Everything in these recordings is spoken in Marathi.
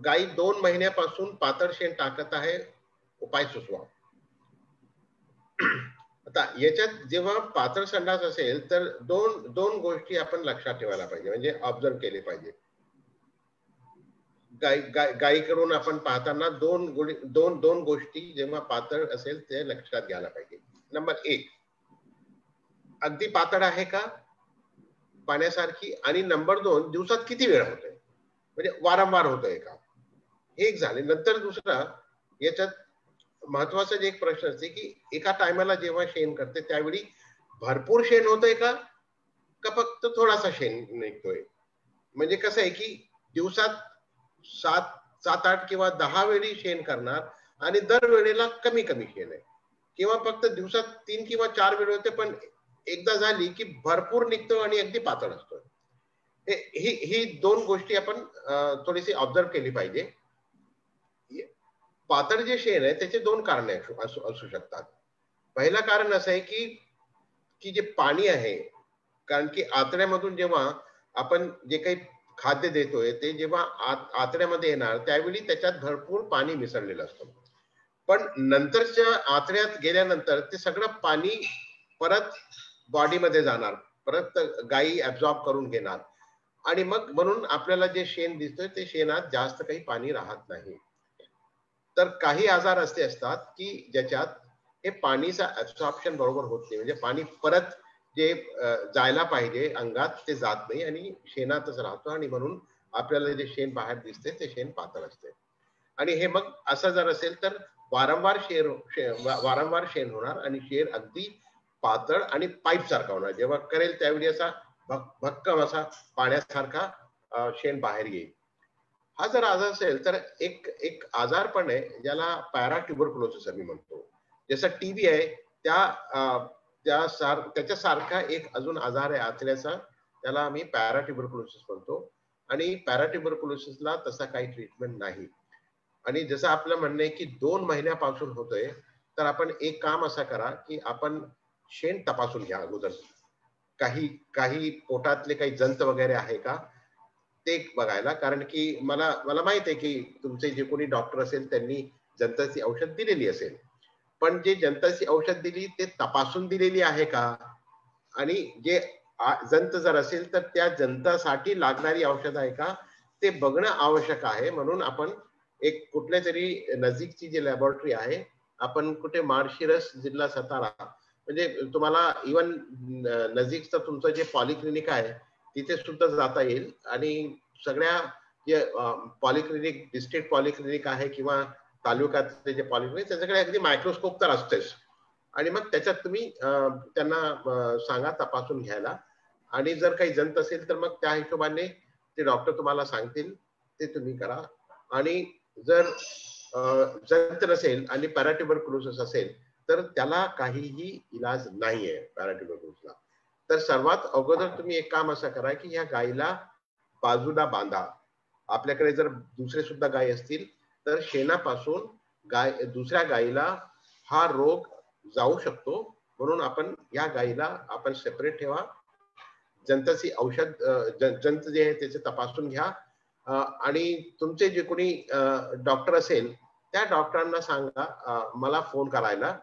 गाई 2 महिन्यापासून पातळ शेण टाकत आहे, उपाय सुचवा. आता याच्यात जेव्हा पातळ संडास असेल तर दोन दोन गोष्टी आपण लक्षात ठेवायला पाहिजे, म्हणजे ऑब्झर्व केले पाहिजे. गायीकडून आपण पाहताना दोन दोन गोष्टी जेव्हा पातळ असेल ते लक्षात घ्यायला पाहिजे. नंबर 1, अगदी पातळ आहे का पाण्यासारखी, आणि नंबर 2, दिवसात किती वेळ होतोय, म्हणजे वारंवार होतोय का, हे एक झाले. नंतर दुसरा याच्यात महत्वाचा जे एक प्रश्न असते की एका टायमाला जेव्हा शेण करते त्यावेळी भरपूर शेण होतंय का फक्त थोडासा शेण निघतोय. म्हणजे कसं आहे की दिवसात 7-8 किंवा 10 वेळी शेण करणार आणि दर वेळेला कमी कमी शेण आहे, किंवा फक्त दिवसात 3 किंवा 4 वेळ होते पण एकदा झाली की भरपूर निघतो आणि अगदी पातळ असतो. ही दोन गोष्टी आपण थोडीशी ऑब्झर्व केली पाहिजे. पातळ जे शेण आहे त्याचे दोन कारणे असू शकतात. पहिलं कारण असं आहे की की जे पाणी आहे, कारण की आतड्यामधून जेव्हा आपण जे काही खाद्य देतोय ते जेव्हा आतड्यामध्ये येणार त्यावेळी त्याच्यात भरपूर पाणी मिसळलेलं असतं. पण नंतरच्या आतड्यात गेल्यानंतर ते सगळं पाणी परत बॉडीमध्ये जाणार, परत गायी ऍब्झॉर्ब करून घेणार, आणि मग म्हणून आपल्याला जे शेण दिसतंय ते शेणात जास्त काही पाणी राहत नाही. तर काही आजार असे असतात की ज्याच्यात हे पाणीचा ऍब्सॉर्प्शन बरोबर होत नाही, म्हणजे पाणी परत जे जायला पाहिजे अंगात ते जात नाही आणि शेणातच राहतो, आणि म्हणून आपल्याला जे शेण बाहेर दिसते ते शेण पातळ असते. आणि हे मग असं जर असेल तर वारंवार शेण होणार आणि शेण अगदी पातळ आणि पाईप सारखा होणार. जेव्हा करेल त्यावेळी असा भक्कम असा पाण्यासारखा शेण बाहेर येईल. हा जर आजार असेल तर एक एक आजार पण आहे ज्याला पॅराट्युबरकुलोसिस आम्ही म्हणतो. जसं टीबी आहे त्याच्यासारखा एक अजून आजार आहे आतड्याचा, त्याला आम्ही पॅराट्युबरकुलोसिस म्हणतो. आणि पॅराट्युबरकुलोसिसला तसा काही ट्रीटमेंट नाही. आणि जसं आपलं म्हणणं आहे की 2 महिन्यापासून होतोय, तर आपण एक काम असं करा की आपण शेण तपासून घ्या अगोदर. काही काही पोटातले काही जंत वगैरे आहे का ते बघायला. कारण की मला मला माहित आहे की तुमचे जे कोणी डॉक्टर असेल त्यांनी जंताची औषध दिलेली असेल, पण जे जंताची औषध दिली ते तपासून दिलेली आहे का, आणि जे जंत जर असेल तर त्या जंतासाठी लागणारी औषध आहे का ते बघणं आवश्यक आहे. म्हणून आपण एक कुठल्या तरी नजीकची जी लॅबोरेटरी आहे, आपण कुठे माळशिरस जिल्हा सातारा, म्हणजे तुम्हाला इवन नजीकचं तुमचं जे पॉलिक्लिनिक आहे तिथे सुद्धा जाता येईल. आणि सगळ्या जे पॉलिक्लिनिक, डिस्ट्रिक्ट पॉलिक्लिनिक आहे किंवा तालुक्यातले जे पॉलिक्लिनिक, त्याच्याकडे अगदी मायक्रोस्कोप तर असतेच. आणि मग त्याच्यात तुम्ही त्यांना सांगा तपासून घ्यायला. आणि जर काही जंत असेल तर मग त्या हिशोबाने ते डॉक्टर तुम्हाला सांगतील ते तुम्ही करा. आणि जर जंत नसेल आणि पॅराट्युबरकुलोसिस असेल तर त्याला काहीही इलाज नाहीये पॅराट्युबरकुलोसिसला. तर सर्वात अगोदर तुम्ही एक काम असं करा की ह्या गायीला बाजूला बांधा. आपल्याकडे जर दुसरे सुद्धा गायी असतील तर शेणापासून दुसऱ्या गायीला हा रोग जाऊ शकतो, म्हणून आपण या गायीला आपण सेपरेट ठेवा. जंताची औषध जंत जे आहे त्याचे तपासून घ्या. आणि तुमचे जे कोणी डॉक्टर असेल त्या डॉक्टरांना सांगा मला फोन करायला,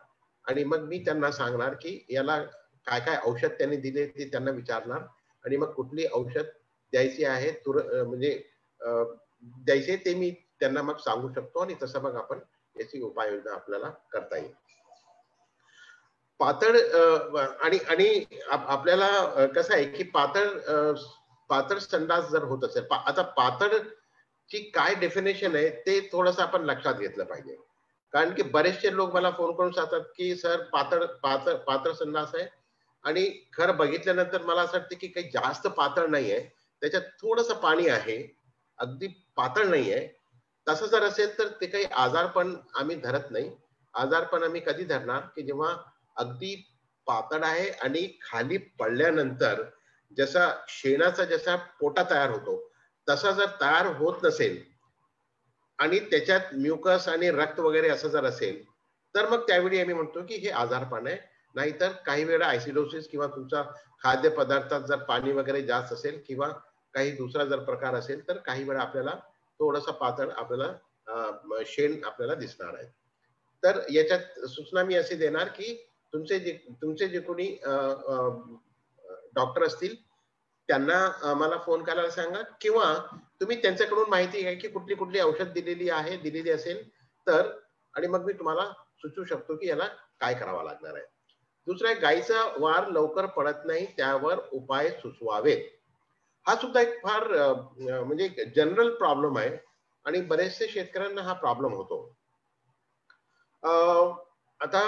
आणि मग मी त्यांना सांगणार की याला काय काय औषध त्यांनी दिले ते त्यांना विचारणार, आणि मग कुठली औषध द्यायची आहे म्हणजे द्यायचे ते मी त्यांना मग सांगू शकतो, आणि तसं मग आपण याची उपाययोजना आपल्याला करता येईल. पातळ आणि आणि आपल्याला कसं आहे की पातळ संडास जर होत असेल, आता पातळ ची काय डेफिनेशन आहे ते थोडंसं आपण लक्षात घेतलं पाहिजे. कारण की बरेचसे लोक मला फोन करून सांगतात की सर पातळ पातळ पातळ संडास आहे, आणि खरं बघितल्यानंतर मला असं वाटतं की काही जास्त पातळ नाही आहे, त्याच्यात थोडंसं पाणी आहे, अगदी पातळ नाही आहे. तसं जर असेल तर ते काही आजारपण आम्ही धरत नाही. आजारपण आम्ही कधी धरणार की जेव्हा अगदी पातळ आहे आणि खाली पडल्यानंतर जसा शेणाचा जसा पोटा तयार होतो तसा जर तयार होत नसेल आणि त्याच्यात म्युकस आणि रक्त वगैरे असं जर असेल तर मग त्यावेळी आम्ही म्हणतो की हे आजारपण आहे. नाहीतर काही वेळा ऍसिडोसिस किंवा तुमचा खाद्यपदार्थात जर पाणी वगैरे जास्त असेल किंवा काही दुसरा जर प्रकार असेल तर काही वेळा आपल्याला थोडासा पातळ आपल्याला शेण आपल्याला दिसणार आहे. तर याच्यात सूचना मी अशी देणार की तुमचे जे कोणी डॉक्टर असतील त्यांना मला फोन करायला सांगा, किंवा तुम्ही त्यांच्याकडून माहिती घ्या की कुठली कुठली औषध दिलेली असेल तर, आणि मग मी तुम्हाला सुचवू शकतो की याला काय करावं लागणार आहे. दुसरं आहे, गायीचा वार लवकर पडत नाही त्यावर उपाय सुचवावेत. हा सुद्धा एक फार म्हणजे जनरल प्रॉब्लेम आहे आणि बरेचसे शेतकऱ्यांना हा प्रॉब्लेम होतो. आता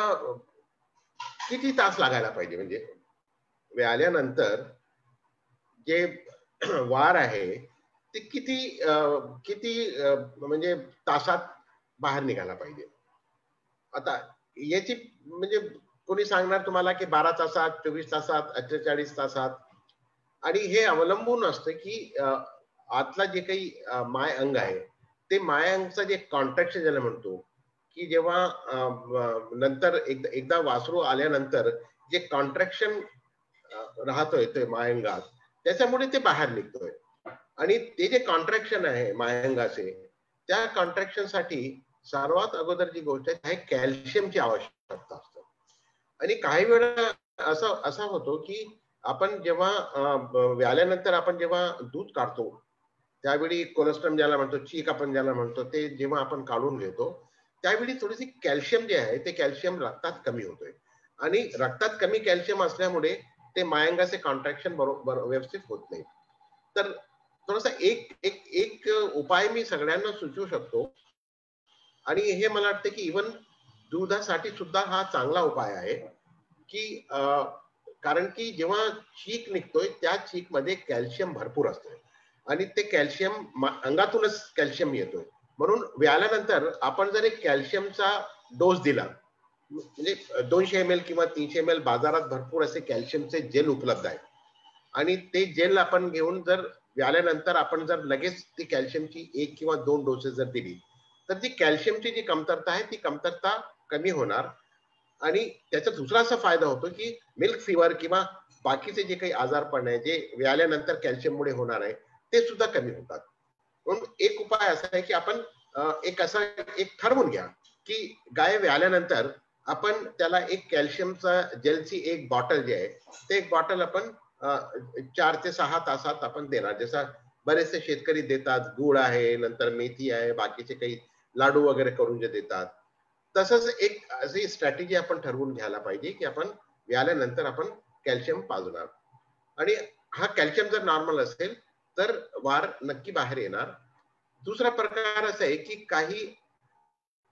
किती तास लागायला पाहिजे, म्हणजे व्याल्यानंतर जे वार आहे ते किती किती म्हणजे तासात बाहेर निघायला पाहिजे. आता याची म्हणजे कोणी सांगणार तुम्हाला की 12 तासात, 24 तासात, 48 तासात, आणि हे अवलंबून असतं की आतला जे काही माय अंग आहे ते माय अंगचं जे कॉन्ट्रॅक्शन ज्याला म्हणतो, की जेव्हा नंतर एकदा वासरू आल्यानंतर जे कॉन्ट्रॅक्शन राहतोय ते मायंगात, त्याच्यामुळे ते बाहेर निघतोय. आणि ते जे कॉन्ट्रॅक्शन आहे मायंगाचे, त्या कॉन्ट्रॅक्शन साठी सर्वात अगोदर जी गोष्ट आहे कॅल्शियमची आवश्यकता असते. आणि काही वेळा असा होतो की आपण जेव्हा व्याल्यानंतर आपण जेव्हा दूध काढतो त्यावेळी कोलेस्ट्रॉल ज्याला म्हणतो, चीक आपण ज्याला म्हणतो, ते जेव्हा आपण काढून घेतो त्यावेळी थोडीशी कॅल्शियम जे आहे ते कॅल्शियम रक्तात कमी होतोय, आणि रक्तात कमी कॅल्शियम असल्यामुळे ते मायंगाचे कॉन्ट्रॅक्शन बरोबर व्यवस्थित होत नाही. तर थोडासा एक एक एक उपाय मी सगळ्यांना सुचवू शकतो, आणि हे मला वाटतं की इव्हन दुधासाठी सुद्धा हा चांगला उपाय आहे, की कारण की जेव्हा चीक निघतोय त्या चीक मध्ये कॅल्शियम भरपूर असतोय, आणि ते कॅल्शियम अंगातूनच कॅल्शियम येतोय. म्हणून व्यायाल्यानंतर आपण जर एक कॅल्शियमचा डोस दिला, म्हणजे 200 ml किंवा 300 ml बाजारात भरपूर असे कॅल्शियमचे जेल उपलब्ध आहेत, आणि ते जेल आपण घेऊन जर व्यायाल्यानंतर आपण जर लगेच ती कॅल्शियमची 1 किंवा 2 डोसेस जर दिली तर ती कॅल्शियमची जी कमतरता आहे ती कमतरता कमी होणार. आणि त्याचा दुसरा असा फायदा होतो की मिल्क फीवर किंवा बाकीचे जे काही आजारपण आहे जे व्यायाल्यानंतर कॅल्शियममुळे होणार आहे ते सुद्धा कमी होतात. म्हणून एक उपाय असा आहे की आपण एक ठरवून घ्या की गाय व्यायाल्यानंतर आपण त्याला एक कॅल्शियमचा जेलची एक बॉटल जी आहे ते एक बॉटल आपण 4 ते 6 तासात आपण देणार. जसं बरेचसे शेतकरी देतात, गुळ आहे, नंतर मेथी आहे, बाकीचे काही लाडू वगैरे करून जे देतात, तसंच एक अशी स्ट्रॅटेजी आपण ठरवून घ्यायला पाहिजे की आपण व्यायाल्यानंतर आपण कॅल्शियम पाजणार. आणि हा कॅल्शियम जर नॉर्मल असेल तर वार नक्की बाहेर येणार. दुसरा प्रकार असा आहे की काही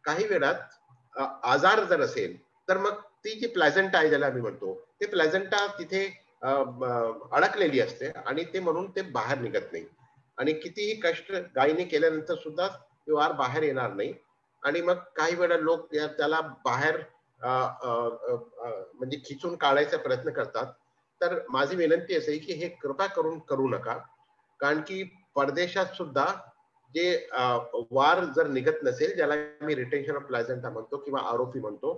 काही वेळात आजार जर असेल तर मग ती जी प्लॅझेंटा आहे ज्याला आम्ही म्हणतो, ते प्लॅझेंटा तिथे अडकलेली असते आणि ते म्हणून ते बाहेर निघत नाही, आणि कितीही कष्ट गायीने केल्यानंतर सुद्धा ते वार बाहेर येणार नाही. आणि मग काही वेळा लोक त्याला बाहेर म्हणजे खिचून काढायचा प्रयत्न करतात. तर माझी विनंती असेल की हे कृपा करून करू नका, कारण की परदेशात सुद्धा जे वार जर निघत नसेल, ज्याला मी रिटेन्शन ऑफ प्लॅझेंटा म्हणतो किंवा आरोपी म्हणतो,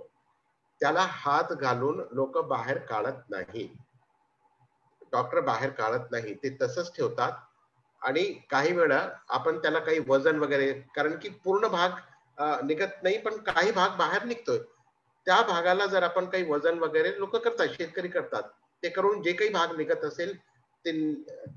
त्याला हात घालून लोक बाहेर काढत नाही, डॉक्टर बाहेर काढत नाही, ते तसंच ठेवतात. आणि काही वेळा आपण त्याला काही वजन वगैरे, कारण की पूर्ण भाग निघत नाही पण काही भाग बाहेर निघतोय, त्या भागाला जर आपण काही वजन वगैरे लोक करतात, शेतकरी करतात, ते करून जे काही भाग निघत असेल ते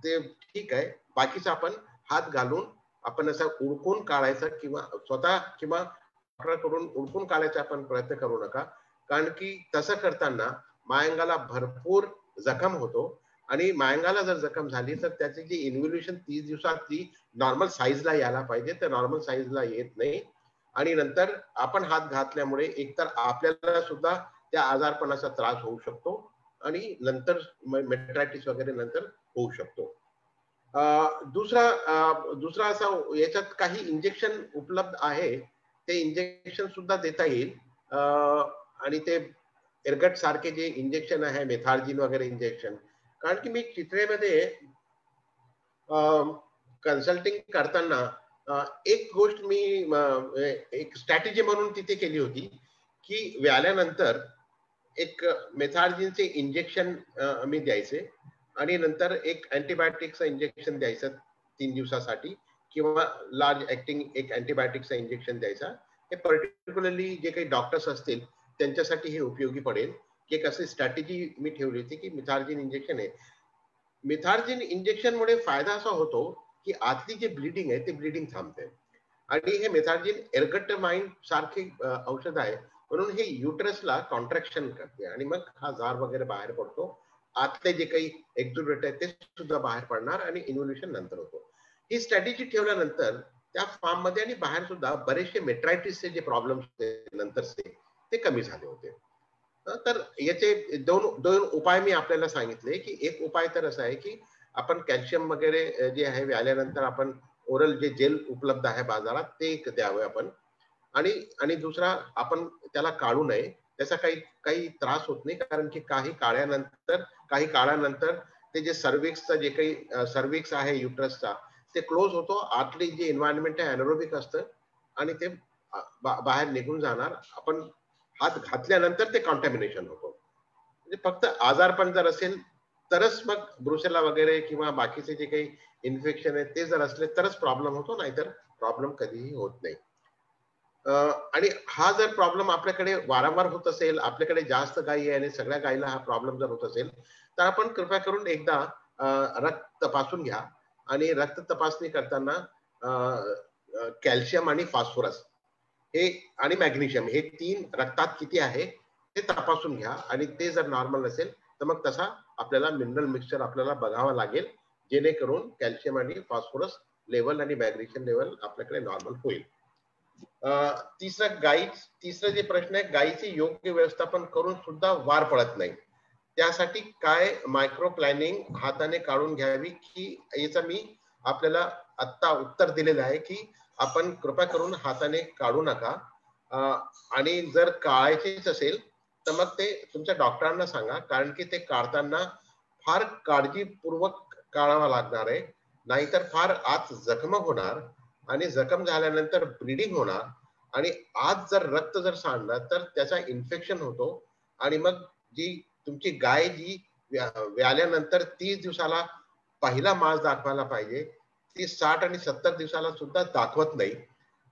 ते ठीक आहे. बाकीचं आपण हात घालून आपण असं उडकून काढायचा किंवा स्वतः किंवा डॉक्टरकडून उडकून काढायचा आपण प्रयत्न करू नका, कारण की तसं करताना मायंगाला भरपूर जखम होतो. आणि मायंगाला जर जखम झाली तर त्याची जी इन्व्होल्युशन 30 दिवसात ती नॉर्मल साईजला यायला पाहिजे, तर नॉर्मल साईजला येत नाही. आणि नंतर आपण हात घातल्यामुळे एकतर आपल्याला सुद्धा त्या आजारपणाचा त्रास होऊ शकतो, आणि नंतर मेट्रायटिस वगैरे नंतर होऊ शकतो. दुसरा असा याच्यात काही इंजेक्शन उपलब्ध आहे, ते इंजेक्शन सुद्धा देता येईल. आणि ते एरगट सारखे जे इंजेक्शन आहे, मेथार्जिन वगैरे इंजेक्शन, कारण की मी चित्रेमध्ये कन्सल्टिंग करताना एक गोष्ट मी एक स्ट्रॅटेजी म्हणून तिथे केली होती की व्यायाल्यानंतर एक मेथार्जिनचे इंजेक्शन मी द्यायचे, आणि नंतर एक अँटीबायोटिकचं इंजेक्शन द्यायचं 3 दिवसासाठी, किंवा लार्ज ऍक्टिंग एक अँटीबायोटिकचं इंजेक्शन द्यायचा. हे पर्टिक्युलरली जे काही डॉक्टर्स असतील त्यांच्यासाठी हे उपयोगी पडेल, की एक अशी स्ट्रॅटेजी मी ठेवली होती की मिथार्जिन इंजेक्शन आहे. मिथार्जिन इंजेक्शनमुळे फायदा असा होतो की आतली जे ब्लिडिंग आहे ते ब्लिडिंग थांबते. आणि हे मेथार्जिन एर्गटमाइन सारखे औषध आहे, म्हणून हे युटरसला कॉन्ट्रॅक्शन करते आणि मग हा जार वगैरे बाहेर पडतो. आतले जे काही एक्झुडेट आहे ते सुद्धा बाहेर पडणार आणि इन्व्होल्युशन नंतर होतो. ही स्ट्रॅटेजी ठेवल्यानंतर त्या फार्म मध्ये आणि बाहेर सुद्धा बरेचसे मेट्रायटिसचे जे प्रॉब्लेम्स नंतरचे ते कमी झाले होते. तर याचे दोन दोन उपाय मी आपल्याला सांगितले, की एक उपाय तर असा आहे की आपण कॅल्शियम वगैरे जे आहे व्याल्यानंतर आपण ओरल जे जेल उपलब्ध आहे बाजारात ते एक द्यावे आपण. आणि आणि दुसरा आपण त्याला काढू नये. त्याचा काही काही त्रास होत नाही, कारण की काही काळानंतर ते जे सर्व्हिक्सचं जे काही सर्व्हिक्स आहे युट्रसचा ते क्लोज होतो. आतली जे एन्व्हायरमेंट आहे ऍनरोबिक असतं आणि ते बाहेर निघून जाणार. आपण हात घातल्यानंतर ते कॉन्टॅमिनेशन होतो. म्हणजे फक्त आजारपण जर असेल तरच मग ब्रुसेला वगैरे किंवा बाकीचे जे काही इन्फेक्शन आहे ते जर असले तरच प्रॉब्लेम होतो, नाहीतर प्रॉब्लेम कधीही होत नाही. आणि हा जर प्रॉब्लेम आपल्याकडे वारंवार होत असेल, आपल्याकडे जास्त गायी आहे आणि सगळ्या गायीला हा प्रॉब्लेम जर होत असेल, तर आपण कृपया करून एकदा रक्त तपासून घ्या. आणि रक्त तपासणी करताना कॅल्शियम आणि फॉस्फरस हे आणि मॅग्नेशियम हे 3 रक्तात किती आहे ते तपासून घ्या. आणि ते जर नॉर्मल नसेल तर मग तसा आपल्याला मिनरल मिक्सचर आपल्याला बघावं लागेल, जेणेकरून कॅल्शियम आणि फॉस्फरस लेवल आणि मॅग्नेशियम लेवल आपल्याकडे नॉर्मल होईल. तिसरा जे प्रश्न आहे, गायीचे योग्य व्यवस्थापन करून सुद्धा वार पडत नाही, त्यासाठी काय मायक्रो प्लॅनिंग हाताने काढून घ्यावी, की याचं मी आपल्याला आत्ता उत्तर दिलेलं आहे की आपण कृपा करून हाताने काढू नका. आणि जर काढायचेच असेल तर मग ते तुमच्या डॉक्टरांना सांगा, कारण की ते काढताना फार काळजीपूर्वक काढावा लागणार आहे. नाहीतर फार आत जखम होणार आणि जखम झाल्यानंतर ब्लिडिंग होणार आणि आत जर रक्त जर सांडलं तर त्याचा इन्फेक्शन होतो. आणि मग जी तुमची गाय जी व्याल्यानंतर 30 दिवसाला पहिला मास दाखवायला पाहिजे, ती 60 आणि 70 दिवसाला सुद्धा दाखवत नाही.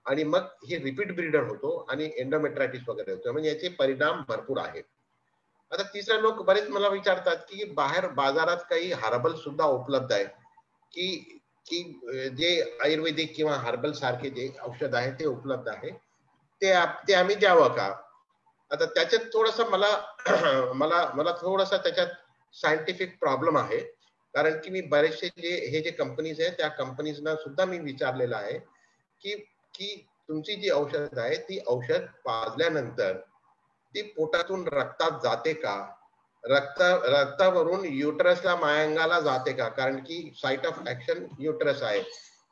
आणि मग हे रिपीट ब्रीडर होतो आणि एंडोमेट्रायटिस वगैरे होतो. म्हणजे याचे परिणाम भरपूर आहेत. आता तिसरा, लोक बरेच मला विचारतात की बाहेर बाजारात काही हर्बल सुद्धा उपलब्ध आहे, की की जे आयुर्वेदिक किंवा हर्बल सारखे जे औषध आहे ते उपलब्ध आहे, ते आम्ही द्यावं का? आता त्याच्यात थोडस मला मला मला थोडासा त्याच्यात सायंटिफिक प्रॉब्लेम आहे. कारण की मी बरेचसे जे कंपनीज आहे त्या कंपनीजना सुद्धा मी विचारलेलं आहे की की तुमची जी औषध आहे ती औषध पाजल्यानंतर ती पोटातून रक्तात जाते का, रक्तावरून युटरसला मायांगाला जाते का, कारण की साइट ऑफ ऍक्शन युटरस आहे,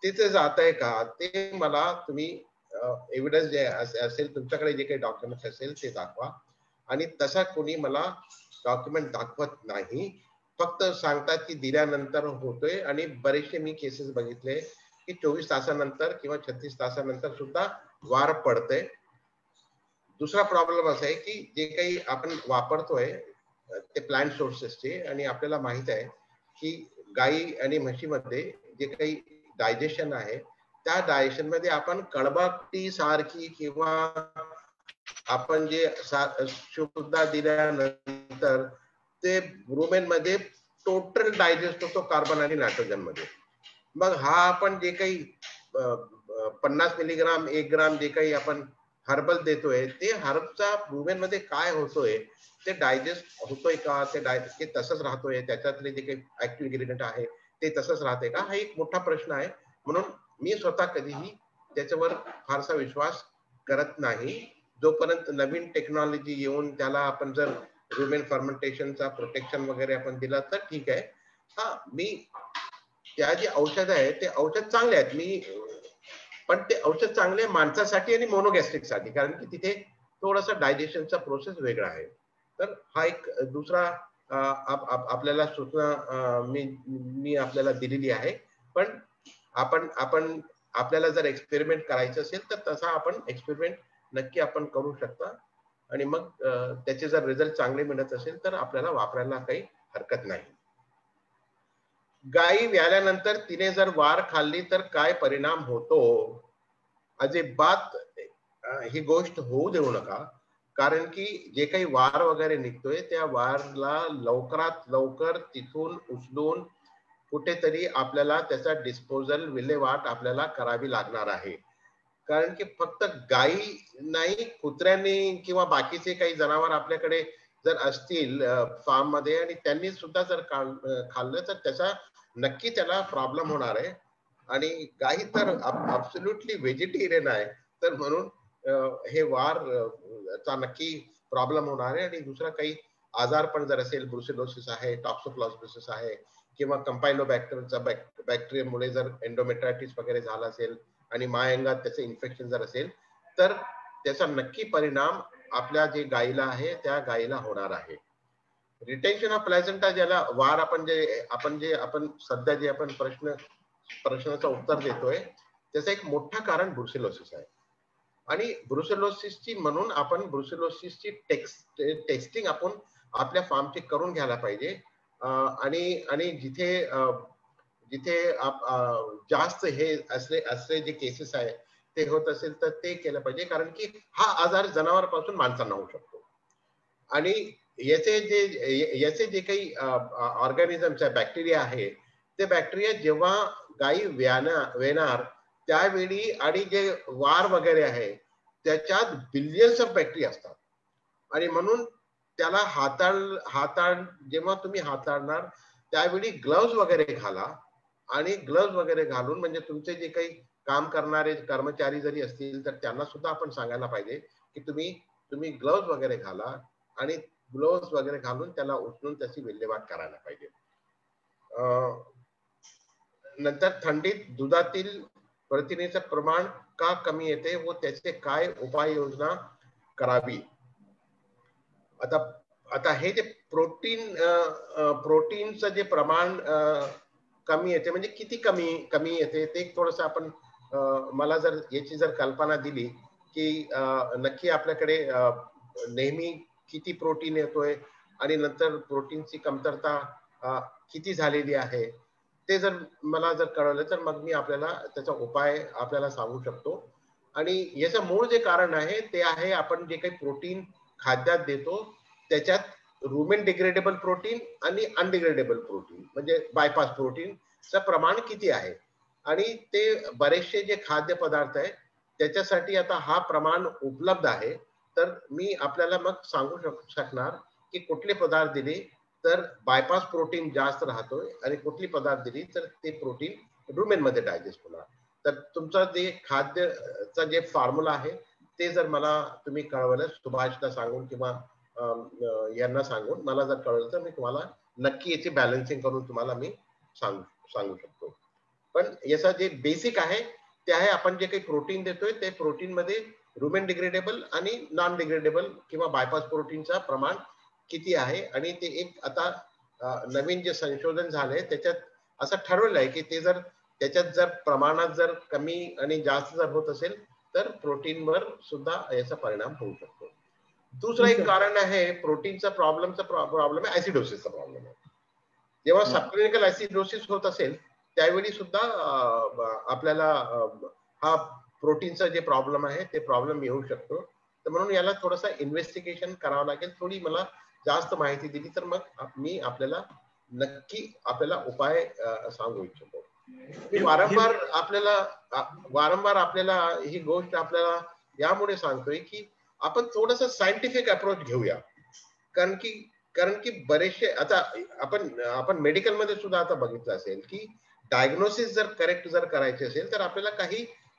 तिथे जात आहे का, ते मला तुम्ही एव्हिडन्स जे असेल तुमच्याकडे जे काही डॉक्युमेंट्स असेल ते दाखवा. आणि तसा कोणी मला डॉक्युमेंट दाखवत नाही, फक्त सांगतात की दिल्यानंतर होतोय. आणि बरेचसे मी केसेस बघितले की 24 तासानंतर किंवा 36 तासानंतर सुद्धा वार पडते. दुसरा प्रॉब्लेम असा आहे की जे काही आपण वापरतोय ते प्लांट सोर्सेसचे, आणि आपल्याला माहित आहे की गाई आणि म्हशीमध्ये जे काही डायजेशन आहे त्या डायजेशन मध्ये आपण कडबाटी सारखी किंवा आपण जे शुद्धा दिल्यानंतर ते रुमेन मध्ये टोटल डायजेस्ट होतो कार्बन आणि नायट्रोजन मध्ये. मग हा आपण जे काही 50 मिलीग्राम 1 ग्राम जे काही आपण हर्बल देतोय ते हर्बचा रुमेन मध्ये काय होतोय, ते डायजेस्ट होतोय का, ते तसंच राहतोय, त्याच्यातले जे काही ऍक्टिव्ह इन्ग्रेडियंट आहे ते तसंच राहते का, हा एक मोठा प्रश्न आहे. म्हणून मी स्वतः कधीही त्याच्यावर फारसा विश्वास करत नाही. जोपर्यंत नवीन टेक्नॉलॉजी येऊन त्याला आपण जर रुमेन फर्मेंटेशनचा प्रोटेक्शन वगैरे आपण दिला तर ठीक आहे. हा, मी त्या जे औषध आहे ते औषध चांगले आहेत, पण ते औषध चांगले माणसासाठी आणि मोनोगॅस्ट्रिक साठी, कारण की तिथे थोडासा डायजेशनचा प्रोसेस वेगळा आहे. तर हा एक दुसरा आपल्याला सूचना मी आपल्याला दिलेली आहे. पण आपण आपल्याला जर एक्सपेरिमेंट करायचं असेल तर तसा आपण एक्सपेरिमेंट नक्की आपण करू शकता. आणि मग त्याचे जर रिझल्ट चांगले मिळत असेल तर आपल्याला वापरायला काही हरकत नाही. गायी व्याल्यानंतर तिने जर वार खाल्ली तर काय परिणाम होतो? अजिबात ही गोष्ट होऊ देऊ नका. कारण की जे काही वार वगैरे निघतोय त्या वारला लवकरात लवकर तिथून उचलून कुठेतरी आपल्याला त्याचा डिस्पोजल, विल्हेवाट आपल्याला करावी लागणार आहे. कारण की फक्त गायी नाही, कुत्र्यांनी किंवा बाकीचे काही जनावर आपल्याकडे जर असतील फार्म मध्ये आणि त्यांनी सुद्धा जर खाल्लं तर त्याचा नक्की त्याला प्रॉब्लेम होणार आहे. आणि गायी तर अब्सोल्युटली व्हेजिटेरियन आहे, तर म्हणून हे वार चा नक्की प्रॉब्लेम होणार आहे. आणि दुसरा काही आजार पण जर असेल, ब्रुसेलोसिस आहे, टॉक्सोप्लाझ्मोसिस आहे किंवा कंपायलोबॅक्टरचा बॅक्टेरियामुळे जर एंडोमेट्रायटिस वगैरे झाला असेल आणि मायंगात त्याचे इन्फेक्शन जर असेल तर त्याचा नक्की परिणाम आपल्या जे गायीला आहे त्या गायीला होणार आहे. रिटेन्शन ऑफ प्लॅझेंटा ज्याला वार आपण सध्या जे आपण प्रश्नाचं उत्तर देतोय त्याचं एक मोठं कारण ब्रुसेलोसिस आहे. आणि ब्रुसेलोसिसची म्हणून आपण ब्रुसेलोसिसची टेस्टिंग आपण आपल्या फार्मची करून घ्यायला पाहिजे. आणि जिथे जिथे जास्त हे असले जे केसेस आहे ते होत असेल तर ते केलं पाहिजे. कारण की हा आजार जनावरांपासून माणसांना होऊ शकतो. आणि याचे जे काही ऑर्गॅनिझम्स आहे, बॅक्टेरिया आहे, ते बॅक्टेरिया जेव्हा गायी वेणार त्यावेळी आणि जे वार वगैरे आहे त्याच्यात बिलियन्स ऑफ बॅक्टेरिया असतात. आणि म्हणून त्याला जेव्हा तुम्ही हाताळणार त्यावेळी ग्लव्स वगैरे घाला. आणि ग्लव्स वगैरे घालून म्हणजे तुमचे जे काही काम करणारे कर्मचारी जरी असतील तर त्यांना सुद्धा आपण सांगायला पाहिजे की तुम्ही ग्लव्स वगैरे घाला आणि ग्लव्स वगैरे घालून त्याला उचलून त्याची विल्हेवाट करायला पाहिजे. नंतर थंडीत दुधातील प्रथिनेचं प्रमाण का कमी येते व त्याचे काय उपाययोजना करावी? आता हे जे प्रोटीनचं जे प्रमाण कमी येते म्हणजे किती कमी येते ते थोडंसं आपण मला जर याची जर कल्पना दिली की नक्की आपल्याकडे नेहमी किती प्रोटीन येतोय आणि नंतर प्रोटीनची कमतरता किती झालेली आहे ते जर मला जर कळलं तर मग मी आपल्याला त्याचा उपाय आपल्याला सांगू शकतो. आणि याचं मूळ जे कारण आहे ते आहे आपण जे काही प्रोटीन खाद्यात देतो त्याच्यात रुमेन डिग्रेडेबल प्रोटीन आणि अनडिग्रेडेबल प्रोटीन म्हणजे बायपास प्रोटीनचं प्रमाण किती आहे. आणि ते बरेचसे जे खाद्य पदार्थ आहे त्याच्यासाठी आता हा प्रमाण उपलब्ध आहे. तर मी आपल्याला मग सांगू शकणार की कुठले पदार्थ दिले तर बायपास प्रोटीन जास्त राहतोय आणि कुठली पदार्थ दिली तर ते प्रोटीन रुमेन मध्ये डायजेस्ट होणार. तर तुमचं जे खाद्यचा जे फॉर्म्युला आहे ते जर मला तुम्ही कळवलं सुभाषला सांगून किंवा यांना सांगून मला जर कळलं तर मी तुम्हाला नक्की याची बॅलन्सिंग करून तुम्हाला मी सांगू शकतो. पण याचा जे बेसिक आहे ते आहे आपण जे काही प्रोटीन देतोय ते प्रोटीन मध्ये रुमेन डिग्रेडेबल आणि नॉन डिग्रेडेबल किंवा बायपास प्रोटीनचा प्रमाण किती आहे. आणि ते एक आता नवीन जे संशोधन झालंय त्याच्यात असं ठरवलं आहे की ते जर त्याच्यात जर प्रमाणात जर कमी आणि जास्त जर होत असेल तर प्रोटीनवर सुद्धा याचा परिणाम होऊ शकतो. दुसरं एक कारण आहे प्रोटीनचा प्रॉब्लेम आहे ऍसिडोसिसचा प्रॉब्लेम आहे. जेव्हा सबक्लिनिकल ऍसिडोसिस होत असेल त्यावेळी सुद्धा आपल्याला हा प्रोटीनचा जे प्रॉब्लेम आहे ते प्रॉब्लेम येऊ शकतो. तर म्हणून याला थोडासा इन्व्हेस्टिगेशन करावं लागेल. थोडी मला जास्त माहिती दिली तर मग मी आपल्याला नक्की उपाय सांगू इच्छितो. मी वारंवार आपल्याला ही गोष्ट आपल्याला यामुळे सांगतोय की आपण थोडस सायंटिफिक अप्रोच घेऊया. कारण की बरेचसे आता आपण मेडिकल मध्ये सुद्धा आता बघितलं असेल की डायग्नोसिस जर करेक्ट जर करायचे असेल तर आपल्याला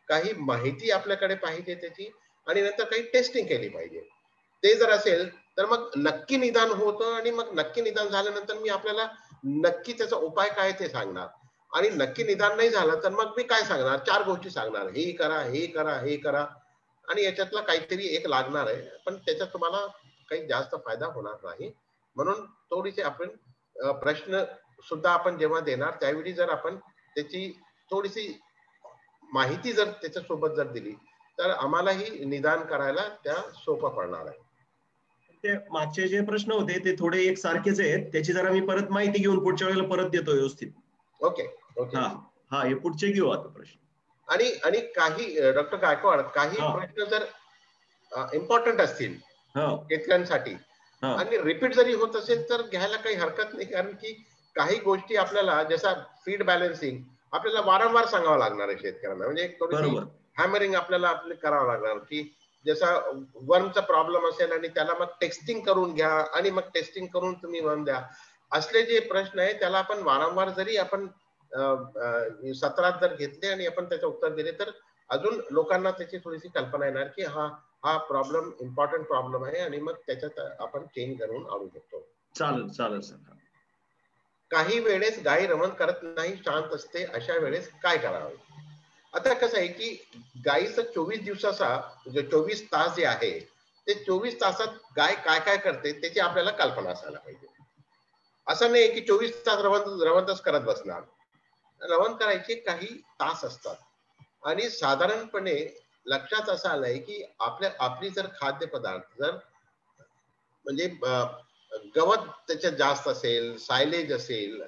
काही माहिती आपल्याकडे पाहिजे त्याची आणि नंतर काही टेस्टिंग केली पाहिजे. ते जर असेल तर मग नक्की निदान होतं आणि मग नक्की निदान झाल्यानंतर मी आपल्याला नक्की त्याचा उपाय काय ते सांगणार. आणि नक्की निदान नाही झालं तर मग मी काय सांगणार, 4 गोष्टी सांगणार, हे करा हे करा हे करा आणि याच्यातला काहीतरी एक लागणार आहे पण त्याच्यात तुम्हाला काही जास्त फायदा होणार नाही. म्हणून थोडीशी आपण प्रश्न सुद्धा आपण जेव्हा देणार त्यावेळी जर आपण त्याची थोडीशी माहिती जर त्याच्यासोबत जर दिली तर आम्हालाही निदान करायला त्या सोपं पडणार आहे. ते मागचे जे प्रश्न होते ते थोडे एकसारखेच आहेत, त्याची जरा मी परत माहिती घेऊन पुढच्या वेळेला परत देतो व्यवस्थित. Okay okay. हा हा हे पुढचे घेऊ आता प्रश्न. आणि आणि काही डॉक्टर गायकवाड काही हा. प्रश्न जर इम्पॉर्टंट असतील हो शेतकऱ्यांसाठी हो आणि रिपीट जरी होत असेल तर घ्यायला काही हरकत नाही, कारण की काही गोष्टी आपल्याला जसा फीड बॅलन्सिंग आपल्याला वारंवार सांगावं लागणार आहे शेतकऱ्यांना, म्हणजे एक थोडीशी बरोबर. हॅमरिंग आपल्याला आपले करावं लागणार की जसा वर्मचा प्रॉब्लेम असेल आणि त्याला मग टेस्टिंग करून घ्या आणि मग टेस्टिंग करून तुम्ही वर्म द्या. असले जे प्रश्न आहे त्याला आपण वारंवार जरी आपण सत्रात जर घेतले आणि आपण त्याचं उत्तर दिले तर अजून लोकांना त्याची थोडीशी कल्पना येणार की हा हा प्रॉब्लेम इम्पॉर्टंट प्रॉब्लेम आहे आणि मग त्याच्यात आपण चेंज करून आणू शकतो. चालेल चालेल सर. काही वेळेस गाय रवण करत नाही, शांत असते, अशा वेळेस काय करावे? आता कसं आहे की गायीचं 24 दिवसाचा जे 24 तास जे आहे ते 24 तासात गाय काय काय करते त्याची आपल्याला कल्पना असायला पाहिजे. असं नाही की 24 तास रवंतच करत बसणार. रवण करायचे काही तास असतात आणि साधारणपणे लक्षात असं आलंय की आपली जर खाद्यपदार्थ जर म्हणजे गवत त्याच्यात जास्त असेल, सायलेज असेल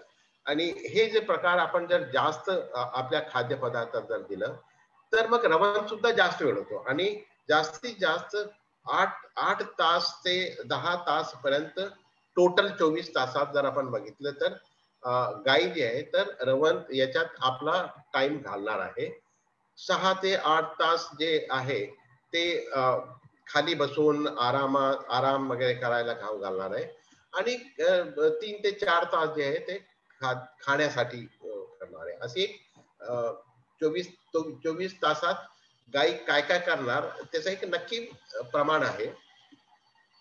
आणि हे जे प्रकार आपण जर जास्त आपल्या खाद्यपदार्थात जर दिलं तर मग रवण सुद्धा जास्त वेळ होतो आणि जास्तीत जास्त 8 तास ते 10 तास पर्यंत टोटल 24 तासात जर आपण बघितलं तर गाय जी आहे तर रवण याच्यात आपला टाइम घालणार आहे. 6 ते 8 तास जे आहे ते खाली बसून आराम वगैरे करायला घालणार आहे आणि 3 ते 4 तास जे आहे ते खाण्यासाठी करणार आहे. अशी 24 तासात गाय काय काय करणार त्याचं एक नक्की प्रमाण आहे.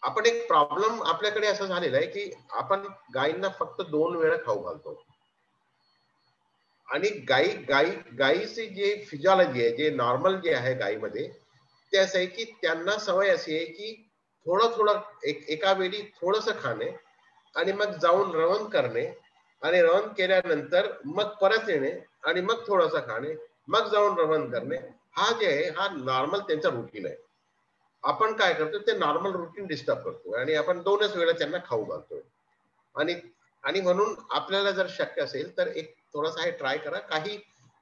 आपण एक प्रॉब्लेम आपल्याकडे असं झालेलं आहे की आपण गायींना फक्त 2 वेळा खाऊ घालतो आणि गायीची जे फिजिओलॉजी आहे, जे नॉर्मल जे आहे गायीमध्ये ते असं आहे की त्यांना सवय अशी आहे की थोडं एका वेळी थोडस खाणे आणि मग जाऊन रवण करणे आणि रवण केल्यानंतर मग परत येणे आणि मग थोडंसं खाणे, मग जाऊन रवण करणे. हा जे आहे हा नॉर्मल त्यांचा रुटीन आहे. आपण काय करतो ते नॉर्मल रुटीन डिस्टर्ब करतो आणि आपण 2च वेळा त्यांना खाऊ घालतोय आणि आणि म्हणून आपल्याला जर शक्य असेल तर एक थोडासा हे ट्राय करा. काही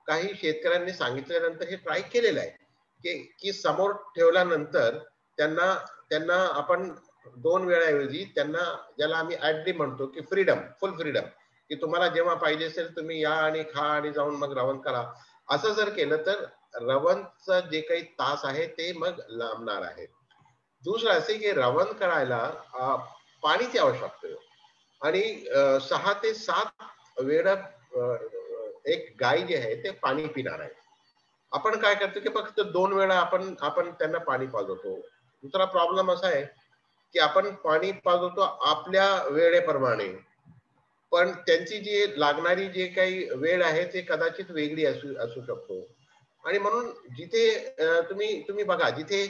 काही शेतकऱ्यांनी सांगितल्यानंतर हे ट्राय केलेलं आहे की समोर ठेवल्यानंतर त्यांना त्यांना आपण 2 वेळाऐवजी त्यांना ज्याला आम्ही ऍडली म्हणतो की फ्रीडम, फुल फ्रीडम, की तुम्हाला जेव्हा पाहिजे असेल तुम्ही या आणि खा आणि जाऊन मग रवण करा. असं जर केलं तर रवणचं जे काही तास आहे ते मग लांबणार आहे. दुसरं असे की रवण करायला पाणीची आवश्यकता आहे आणि 6 ते 7 वेळा एक गाय जे आहे ते पाणी पिणार आहे. आपण काय करतो की फक्त 2 वेळा आपण त्यांना पाणी पाजवतो. दुसरा प्रॉब्लेम असा आहे की आपण पाणी पाजवतो आपल्या वेळेप्रमाणे, पण त्यांची जी लागणारी जे काही वेळ आहे ते कदाचित वेगळी असू शकतो आणि म्हणून जिथे तुम्ही बघा जिथे